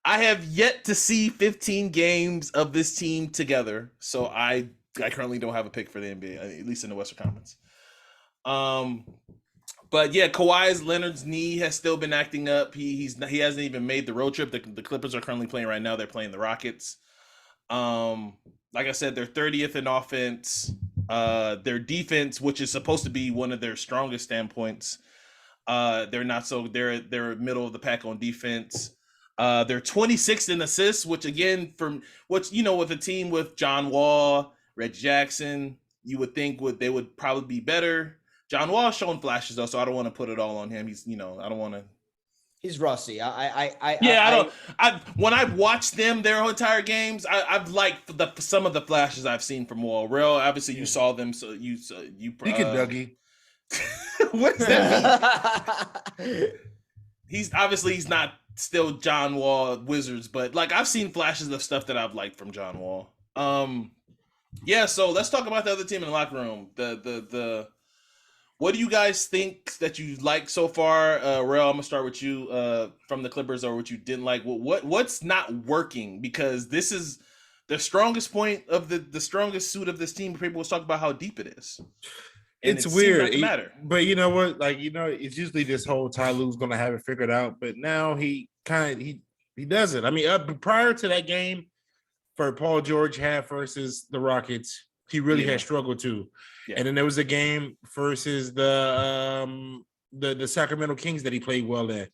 I have yet to see 15 games of this team together, so I currently don't have a pick for the NBA, at least in the Western Conference. But yeah, Kawhi Leonard's knee has still been acting up. He hasn't even made the road trip. The Clippers are currently playing right now. They're playing the Rockets. Like I said, they're 30th in offense. Their defense, which is supposed to be one of their strongest standpoints, they're not so. They're middle of the pack on defense. They're 26th in assists, which again, from what's with a team with John Wall, Reggie Jackson, you would think they would probably be better. John Wall's showing flashes though, so I don't want to put it all on him. He's I don't want to. He's rusty. When I've watched them their entire games, I've liked some of the flashes I've seen from Wall. Rell, obviously you saw them, so you. He can Dougie. What's that mean? He's not still John Wall Wizards, but like I've seen flashes of stuff that I've liked from John Wall. Yeah, so let's talk about the other team in the locker room. The what do you guys think that you like so far? Rell, I'm gonna start with you from the Clippers, or what you didn't like. What's not working? Because this is the strongest point of the strongest suit of this team. People will talk about how deep it is. And It's weird, but you know what? It's usually this whole Ty Lue's gonna have it figured out, but now he doesn't. I mean, prior to that game for Paul George had versus the Rockets, he really had struggled too. Yeah. And then there was a game versus the Sacramento Kings that he played well in.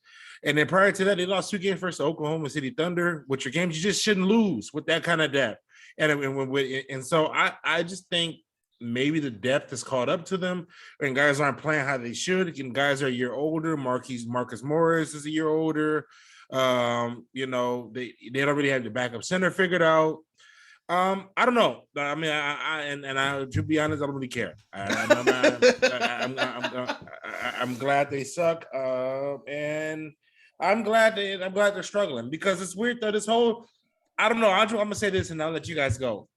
And then prior to that, they lost 2 games versus the Oklahoma City Thunder, which are games you just shouldn't lose with that kind of depth. And so I just think maybe the depth has caught up to them, and guys aren't playing how they should. And guys are a year older. Marcus Morris is a year older. They don't really have the backup center figured out. I don't know. I mean, I to be honest, I don't really care. I'm glad they suck, and I'm glad they're struggling, because it's weird though. This whole, I don't know. I'm gonna say this, and I'll let you guys go.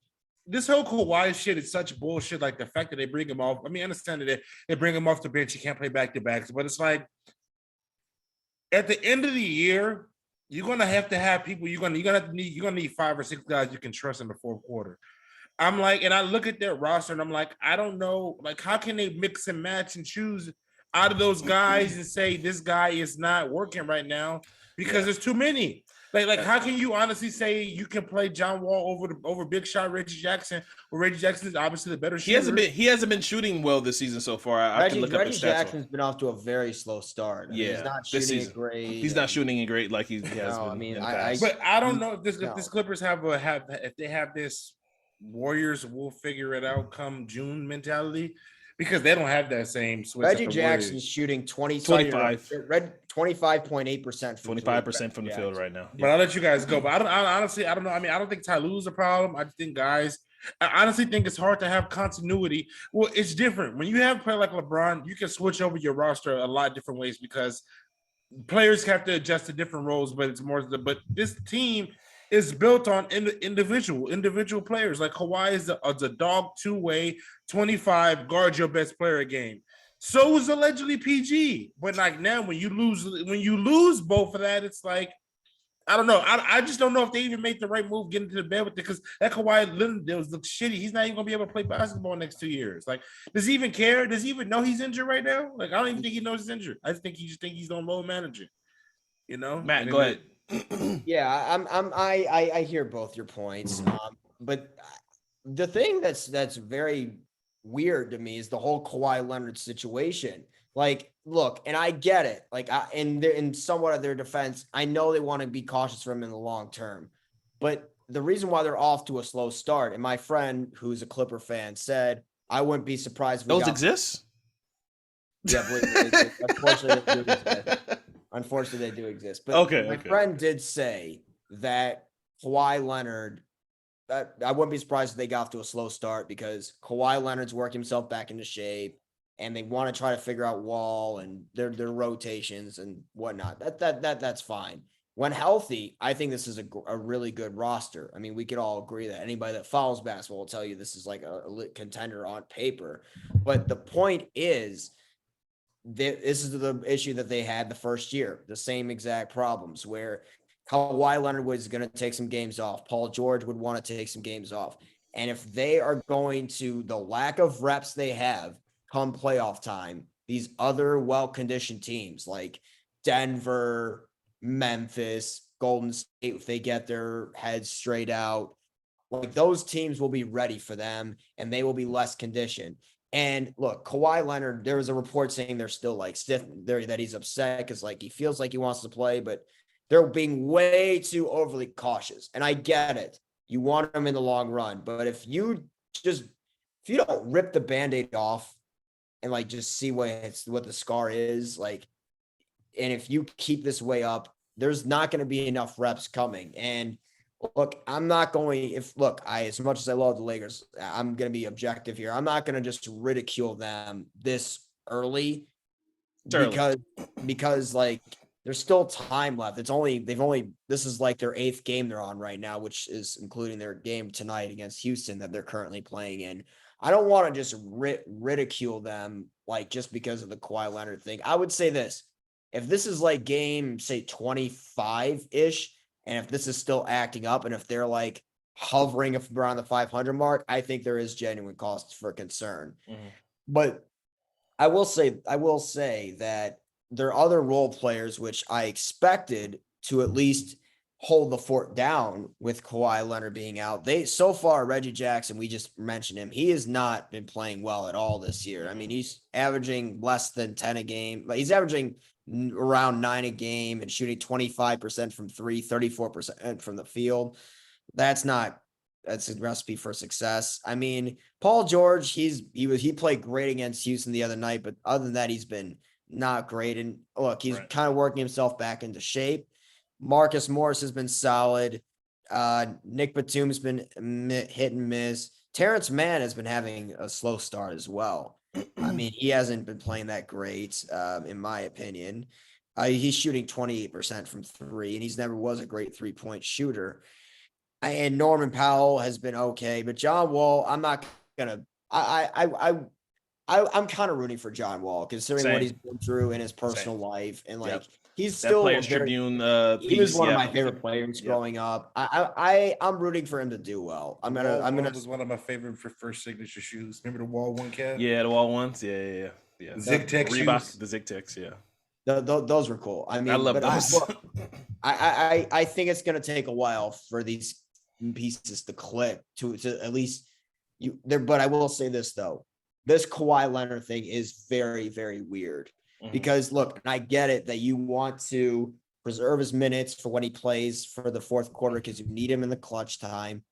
This whole Kawhi shit is such bullshit. Like the fact that they bring him off. I mean, I understand that they bring him off the bench. He can't play back-to-backs, but it's like at the end of the year, you're gonna have to have people. You're gonna need 5 or 6 guys you can trust in the fourth quarter. I'm like, and I look at their roster, and I'm like, I don't know, like how can they mix and match and choose out of those guys and say this guy is not working right now because there's too many. Like how can you honestly say you can play John Wall over big shot Reggie Jackson, where Reggie Jackson is obviously the better shooter? He hasn't been shooting well this season so far. I can look up his stats. Reggie Jackson's been off to a very slow start. I mean, he's not shooting it great. He's not shooting it great like he has been. I mean, but I don't know if this Clippers if they have this Warriors will figure it out come June mentality, because they don't have that same switch. Reggie Jackson's shooting 25.8%. 25% from the field right now. But I'll let you guys go. But I honestly don't know. I mean, I don't think Ty Lue's a problem. I just think I honestly think it's hard to have continuity. Well, it's different. When you have a player like LeBron, you can switch over your roster a lot of different ways because players have to adjust to different roles, but it's more but this team is built on individual players. Like Kawhi is a dog 2-way 25 guard your best player game. So is allegedly PG. But like now when you lose both of that, it's like, I don't know. I just don't know if they even made the right move getting to the bed with it, because that Kawhi Leonard looks shitty. He's not even gonna be able to play basketball next 2 years. Like, does he even care? Does he even know he's injured right now? Like, I don't even think he knows he's injured. I just think he's on low managing. Matt, go ahead. Yeah, I hear both your points. But the thing that's very weird to me is the whole Kawhi Leonard situation. Like, look, and I get it. Like, in somewhat of their defense, I know they want to be cautious for him in the long term, but the reason why they're off to a slow start, and my friend who's a Clipper fan said, I wouldn't be surprised if we Those got. exist? Yeah, believe me, they do. Unfortunately, they do exist. Unfortunately, they do exist. But my friend did say that Kawhi Leonard, I wouldn't be surprised if they got off to a slow start because Kawhi Leonard's working himself back into shape, and they want to try to figure out Wall and their rotations and whatnot. That's fine. When healthy, I think this is a really good roster. I mean, we could all agree that anybody that follows basketball will tell you this is like a contender on paper. But the point is, this is the issue that they had the first year, the same exact problems where Kawhi Leonard was going to take some games off. Paul George would want to take some games off. And if they are going to, the lack of reps they have come playoff time, these other well-conditioned teams like Denver, Memphis, Golden State, if they get their heads straight out, like those teams will be ready for them and they will be less conditioned. And look, Kawhi Leonard, there was a report saying they're still like stiff there, that he's upset because like he feels like he wants to play, but they're being way too overly cautious. And I get it. You want him in the long run, but if you don't rip the Band-Aid off and like just see what the scar is, like, and if you keep this way up, there's not going to be enough reps coming. And look, I'm not going, as much as I love the Lakers, I'm going to be objective here. I'm not going to just ridicule them this early because like there's still time left. This is like their 8th game they're on right now, which is including their game tonight against Houston that they're currently playing in. I don't want to just ridicule them like just because of the Kawhi Leonard thing. I would say this, if this is like game, say 25-ish, and if this is still acting up and if they're like hovering around the 500 mark, I think there is genuine cause for concern. Mm-hmm. But I will say that there are other role players which I expected to at least hold the fort down with Kawhi Leonard being out. So far, Reggie Jackson, we just mentioned him. He has not been playing well at all this year. I mean, he's averaging less than 10 a game, but he's averaging around 9 a game and shooting 25% from 3, 34% from the field. That's a recipe for success. I mean, Paul George, he played great against Houston the other night, but other than that, he's been not great. And look, he's kind of working himself back into shape. Marcus Morris has been solid. Nick Batum's been hit and miss. Terrence Mann has been having a slow start as well. I mean, he hasn't been playing that great, in my opinion. He's shooting 28% from 3, and he's never was a great 3-point shooter. And Norman Powell has been okay, but John Wall, I'm not gonna. I'm kind of rooting for John Wall considering what he's been through in his personal life, and like he's still Players Tribune. He was one of my favorite players growing up. I'm rooting for him to do well. I'm gonna. Was one of my favorite for first signature shoes. Remember the Wall 1 cap? Yeah, the Wall ones. Yeah. Zig-Tech shoes. The Zig-Techs. Yeah. Those were cool. I mean, I love those. I think it's gonna take a while for these pieces to click to at least you there. But I will say this though. This Kawhi Leonard thing is very, very weird because look, and I get it that you want to preserve his minutes for when he plays for the fourth quarter because you need him in the clutch time.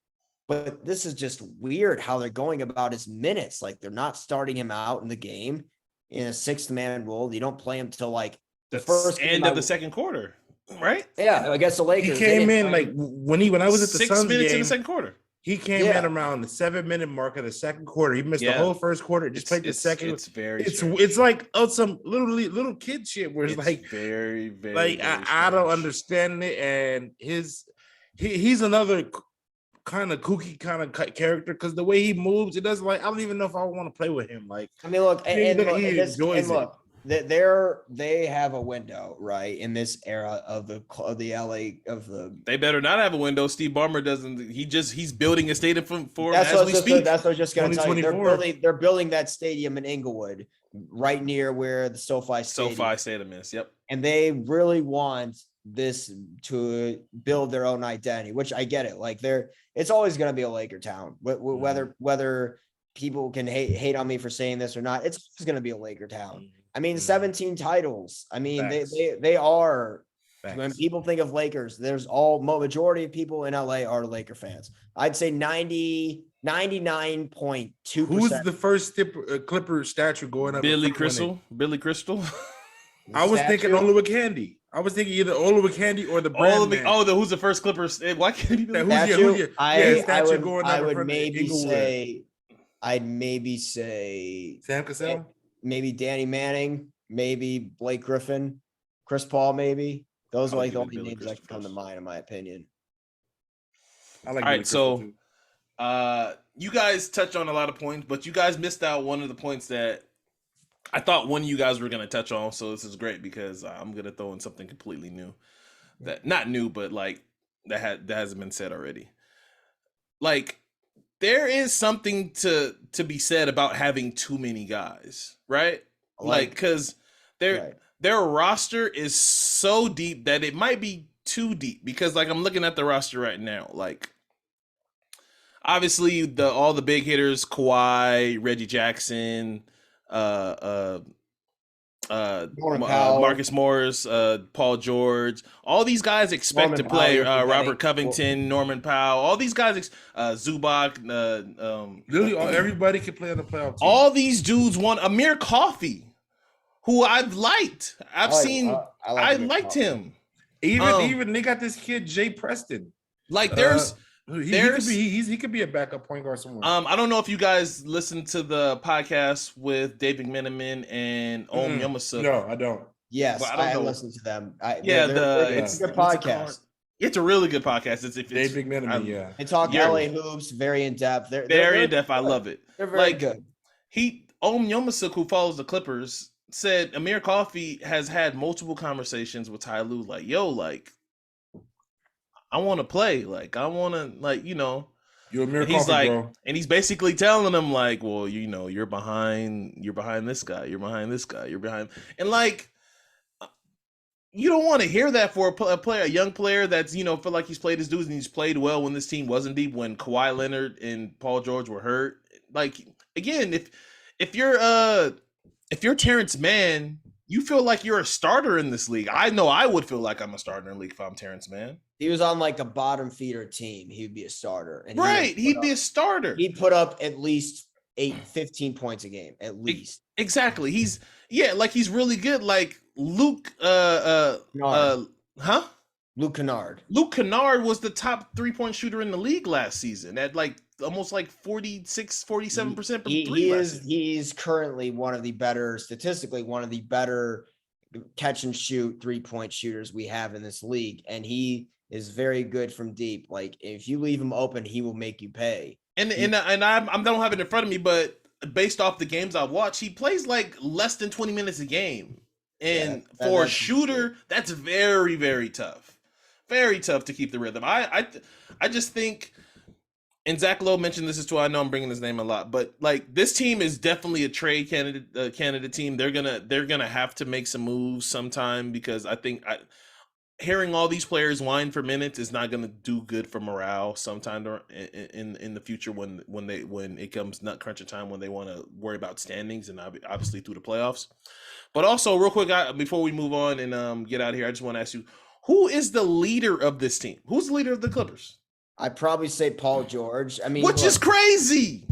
But this is just weird how they're going about his minutes. Like they're not starting him out in the game in a 6th-man role. You don't play him till like the first end of the second quarter, right? Yeah, I guess the Lakers. He came in like when I was at the 6 minutes in the second quarter. He came in around the 7-minute mark of the second quarter. He missed the whole first quarter. Just played the second. It's like some little kid shit where it's like very, very like I don't understand it. And he's another kind of kooky kind of character because the way he moves, it doesn't like I don't even know if I want to play with him. Like I mean, look, they have a window right in this era of the LA of the. They better not have a window. Steve Ballmer doesn't. He's building a stadium for as we speak. That's what I was just going to tell you. They're building that stadium in Inglewood, right near where the SoFi Stadium is. Yep. And they really want this to build their own identity, which I get it. Like it's always going to be a Laker town, whether people can hate on me for saying this or not. It's always going to be a Laker town. I mean, Mhm. 17 titles. I mean, Facts. they are. When Facts. people think of Lakers, there's majority of people in LA are Laker fans. I'd say 99.2%. Who's the first Clipper statue going up? Billy in front winning? Crystal. Billy Crystal. I was thinking statue? Oliver Candy. I was thinking either Oliver Candy or the brand All of man. who's the first Clippers? Why can't he be Yeah, Billy? Statue? statue going up I in would front of maybe Inglewood. say, I'd maybe say Sam Cassell? maybe Danny Manning, maybe Blake Griffin, Chris Paul, maybe. Those are I'll like the give it only Billy names that Crystal can come to first. mind, in my opinion. I like All Billy right, so Crystal, too. you guys touched on a lot of points, but you guys missed out one of the points that I thought one of you guys were going to touch on. So this is great because I'm going to throw in something completely new, that not new, but like that hasn't been said already. Like there is something to be said about having too many guys, right? Like because their roster is so deep that it might be too deep, because like I'm looking at the roster right now, like obviously all the big hitters, Kawhi, Reggie Jackson, Marcus Morris, Paul George, all these guys expect to play. Robert Covington, Norman Powell, all these guys, Zubac, literally everybody can play on the playoff team. All these dudes want Amir Coffey, who I've liked. I liked him. Even they got this kid Jay Preston. Like he could be a backup point guard somewhere. I don't know if you guys listened to the podcast with Dave McMenamin and Om Yomasa. No, I don't. Yes, I listened to them. It's a good podcast. It's a really good podcast. It's Dave McMenamin. They talk LA hoops, very in depth. They're very in depth. I love it. They're very good. Om Yomasuk, who follows the Clippers, said Amir Coffey has had multiple conversations with Ty Lue, like, yo, like, I want to play. Like, I want to, like, you know. You're Amir Coffey, like, bro. And he's basically telling them, like, well, you know, you're behind this guy. You're behind this guy. You're behind. And, like, you don't want to hear that for a young player that's, you know, feel like he's played his dudes and he's played well when this team wasn't deep, when Kawhi Leonard and Paul George were hurt. Like, again, if you're Terrence Mann, you feel like you're a starter in this league. I know I would feel like I'm a starter in the league if I'm Terrence Mann. He was on like a bottom feeder team. He would be a starter. And he'd be a starter. He'd put up at least 15 points a game, at least. Exactly. He's really good. Like Luke, Luke Kennard. Luke Kennard was the top 3-point shooter in the league last season at like almost like 47% from three. He's currently statistically one of the better catch and shoot 3-point shooters we have in this league. And he is very good from deep. Like if you leave him open, he will make you pay. And I don't have it in front of me, but based off the games I've watched, he plays like less than 20 minutes a game. And for a shooter, that's very, very tough. Very tough to keep the rhythm. I just think, and Zach Lowe mentioned this too. I know I'm bringing his name a lot, but like this team is definitely a trade candidate team. They're gonna have to make some moves sometime, because I think hearing all these players whine for minutes is not gonna do good for morale sometime in the future when it comes nut cruncher time, when they want to worry about standings and obviously through the playoffs. But also, real quick, before we move on and get out of here, I just want to ask you, who is the leader of this team? Who's the leader of the Clippers? I'd probably say Paul George. I mean, which is crazy.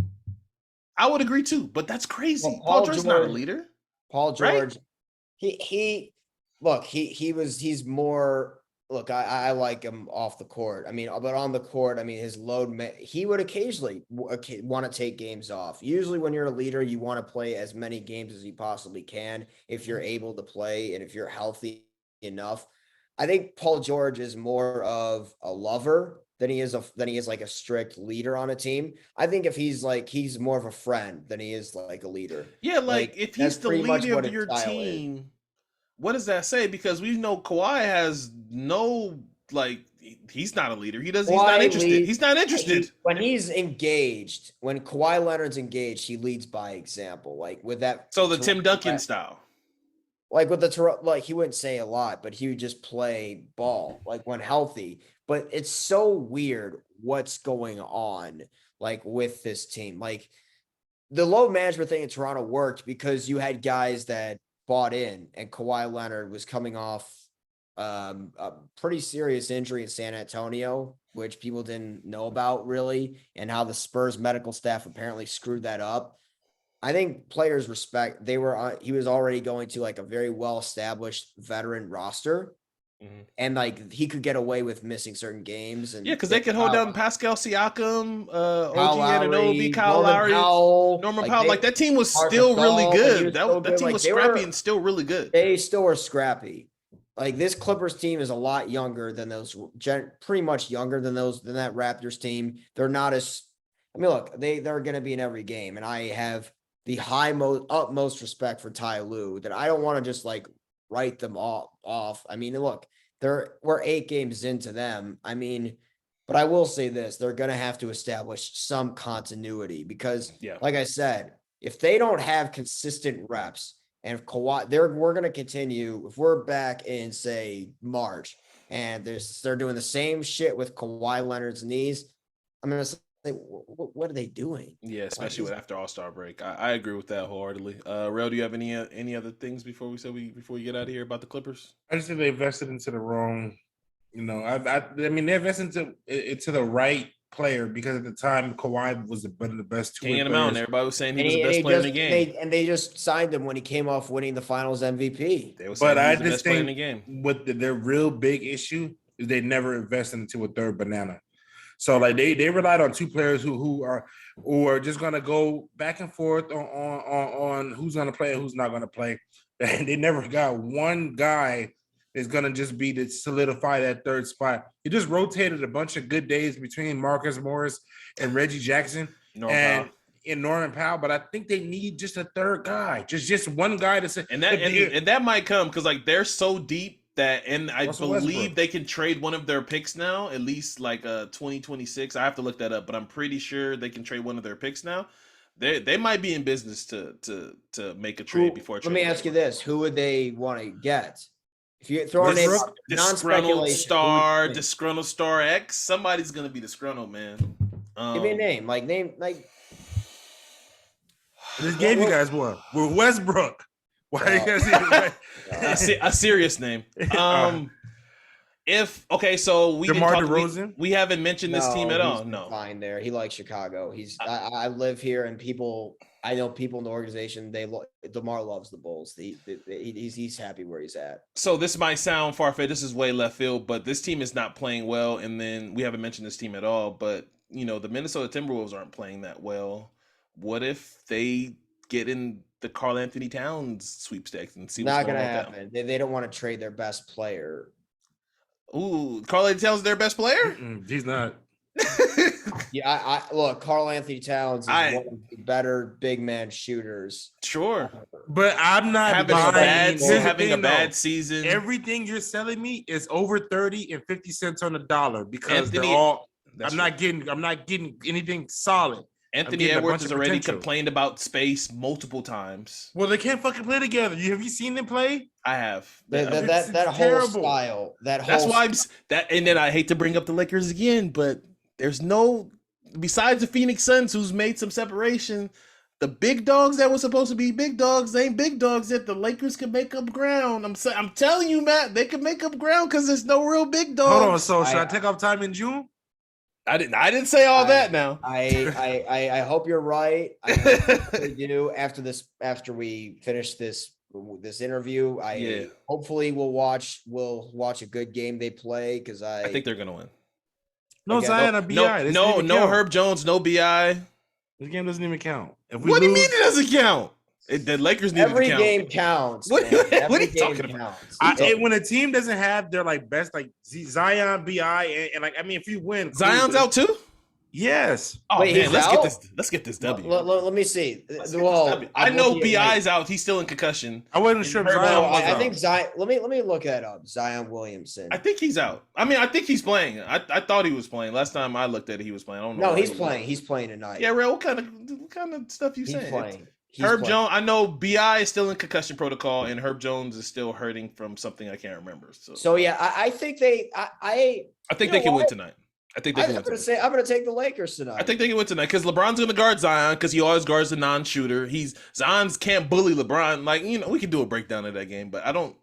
I would agree too, but that's crazy. Well, Paul George's not a leader. Paul George, right? he's more. Look, I like him off the court. I mean, but on the court, I mean, his load, he would occasionally want to take games off. Usually when you're a leader, you want to play as many games as you possibly can if you're able to play and if you're healthy enough. I think Paul George is more of a lover than he is like a strict leader on a team. I think if he's more of a friend than he is like a leader. Yeah, like if he's the leader of your team, what does that say? Because we know Kawhi has no, like, he's not a leader. He's not interested. He's not interested. When he's engaged, when Kawhi Leonard's engaged, he leads by example. Like with that. So the Tim Duncan style. Like with he wouldn't say a lot, but he would just play ball, like when healthy. But it's so weird what's going on, like with this team. Like the load management thing in Toronto worked because you had guys that bought in, and Kawhi Leonard was coming off a pretty serious injury in San Antonio, which people didn't know about really, and how the Spurs medical staff apparently screwed that up. I think players respect he was already going to like a very well established veteran roster. And like he could get away with missing certain games, and yeah, because they could hold down Pascal Siakam, OG Anunoby, Kyle Norman Lowry, Powell. Norman Powell. Like that team was Marc still really Gasol, good. so That team was scrappy and still really good. They still are scrappy. Like this Clippers team is a lot younger than those, pretty much younger than that Raptors team. They're not as. I mean, look, they're going to be in every game, and I have the utmost respect for Ty Lue that I don't want to just like write them off. I mean, look. We're 8 games into them. I mean, but I will say this, they're going to have to establish some continuity because, like I said, if they don't have consistent reps and if Kawhi, we're going to continue, if we're back in, say, March and they're doing the same shit with Kawhi Leonard's knees, I'm going to say, what are they doing? Yeah, especially with after All-Star break. I agree with that wholeheartedly. Rell, do you have any other things before we get out of here about the Clippers? I just think they invested into the wrong, I mean they invested into the right player because at the time Kawhi was one of the best two King of the players. Mountain. Everybody was saying he was the best player in the game. They just signed him when he came off winning the Finals MVP. They were saying but he I was the just best player in think the game. what their real big issue is they never invested into a third banana. So like they relied on two players who are just gonna go back and forth on who's gonna play and who's not gonna play. And they never got one guy that's gonna just be to solidify that third spot. He just rotated a bunch of good days between Marcus Morris and Reggie Jackson and Norman Powell. But I think they need just a third guy, just one guy to say. And that might come because like they're so deep. And I believe they can trade one of their picks now, at least like 2026. I have to look that up, but I'm pretty sure they can trade one of their picks now. They might be in business to make a trade before. Let me ask you this: who would they want to get? If you throw a name, disgruntled star X, somebody's gonna be disgruntled, man. Give me a name, like. I just gave you guys one. We're Westbrook. Why you guys a serious name? So we haven't mentioned this team at all. No, fine there. He likes Chicago. I live here, and I know people in the organization. DeMar loves the Bulls. He's happy where he's at. So this might sound far-fetched. This is way left field, but this team is not playing well. And then we haven't mentioned this team at all. But the Minnesota Timberwolves aren't playing that well. What if they get in the Karl Anthony Towns sweepstakes and see what's going on? Not gonna happen. They don't want to trade their best player. Ooh, Karl Anthony Towns is their best player? He's not. Yeah, I look, Karl Anthony Towns is one of the better big man shooters. Sure. But I'm not having a bad season. Everything you're selling me is over 30 and 50 cents on the dollar because I'm not getting anything solid. Anthony Edwards has already complained about space multiple times. Well, they can't fucking play together. Have you seen them play? I have. That whole style. And then I hate to bring up the Lakers again, but there's besides the Phoenix Suns, who's made some separation, the big dogs that were supposed to be big dogs ain't big dogs yet. The Lakers can make up ground. I'm telling you, Matt, they can make up ground because there's no real big dogs. Hold on, so should I take off time in June? I didn't say all that now. I hope you're right. I hope we do after we finish this interview. Hopefully we'll watch a good game they play because I think they're gonna win. No Zion or BI. No Herb Jones, no BI. This game doesn't even count. What do you mean it doesn't count? The Lakers need to count. Every game counts. What are you talking about? When a team doesn't have their best Zion, BI, and if you win, Zion's out too. Yes. Oh man, let's get this W. Let me see. I know BI's out. He's still in concussion. I wasn't sure if Zion was out. I think Zion. Let me look that up. Zion Williamson. I think he's out. I think he's playing. I thought he was playing. Last time I looked at it, he was playing. I don't know. No, he's playing. He's playing tonight. Yeah, Rell, what kind of stuff you saying? He's playing. Herb Jones, I know BI is still in concussion protocol, and Herb Jones is still hurting from something I can't remember. So yeah, I think they. I think they can win tonight. I think they can win tonight. I'm gonna take the Lakers tonight. I think they can win tonight because LeBron's going to guard Zion because he always guards the non-shooter. Zion's can't bully LeBron. Like, we can do a breakdown of that game, but I don't.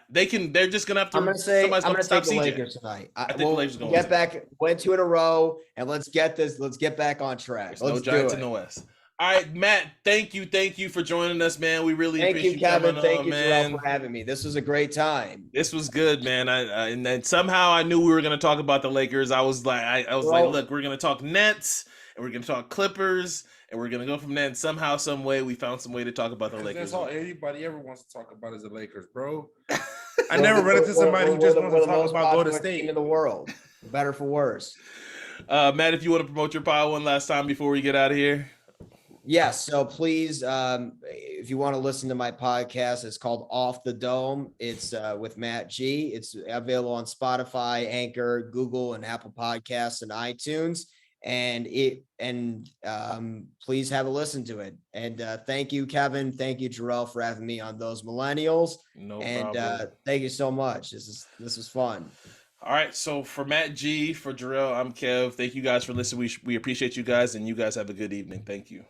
They can. They're just gonna have to. I'm gonna say I'm gonna take the CJ. Lakers tonight. I think the Lakers going get back, win 2 in a row, and let's get back on track. There's no Giants in the West. All right, Matt. Thank you for joining us, man. We really appreciate you, Kevin. Thank you, man. Rell, for having me. This was a great time. This was good, man. And then somehow I knew we were gonna talk about the Lakers. I was like, look, we're gonna talk Nets and we're gonna talk Clippers. And we're gonna go from there. And somehow, some way, we found some way to talk about the Lakers. That's all anybody ever wants to talk about is the Lakers, bro. I never run into somebody who just wants to talk about Golden State in the world, better for worse. Matt, if you want to promote your pod one last time before we get out of here. Yes. So please, if you want to listen to my podcast, it's called Off the Dome. It's with Matt G. It's available on Spotify, Anchor, Google, and Apple Podcasts and iTunes. And please have a listen to it. And thank you, Kevin. Thank you, Rell, for having me on Those Millennials. No problem. Thank you so much. This was fun. All right. So for Matt G, for Jarrell, I'm Kev. Thank you guys for listening. We appreciate you guys, and you guys have a good evening. Thank you.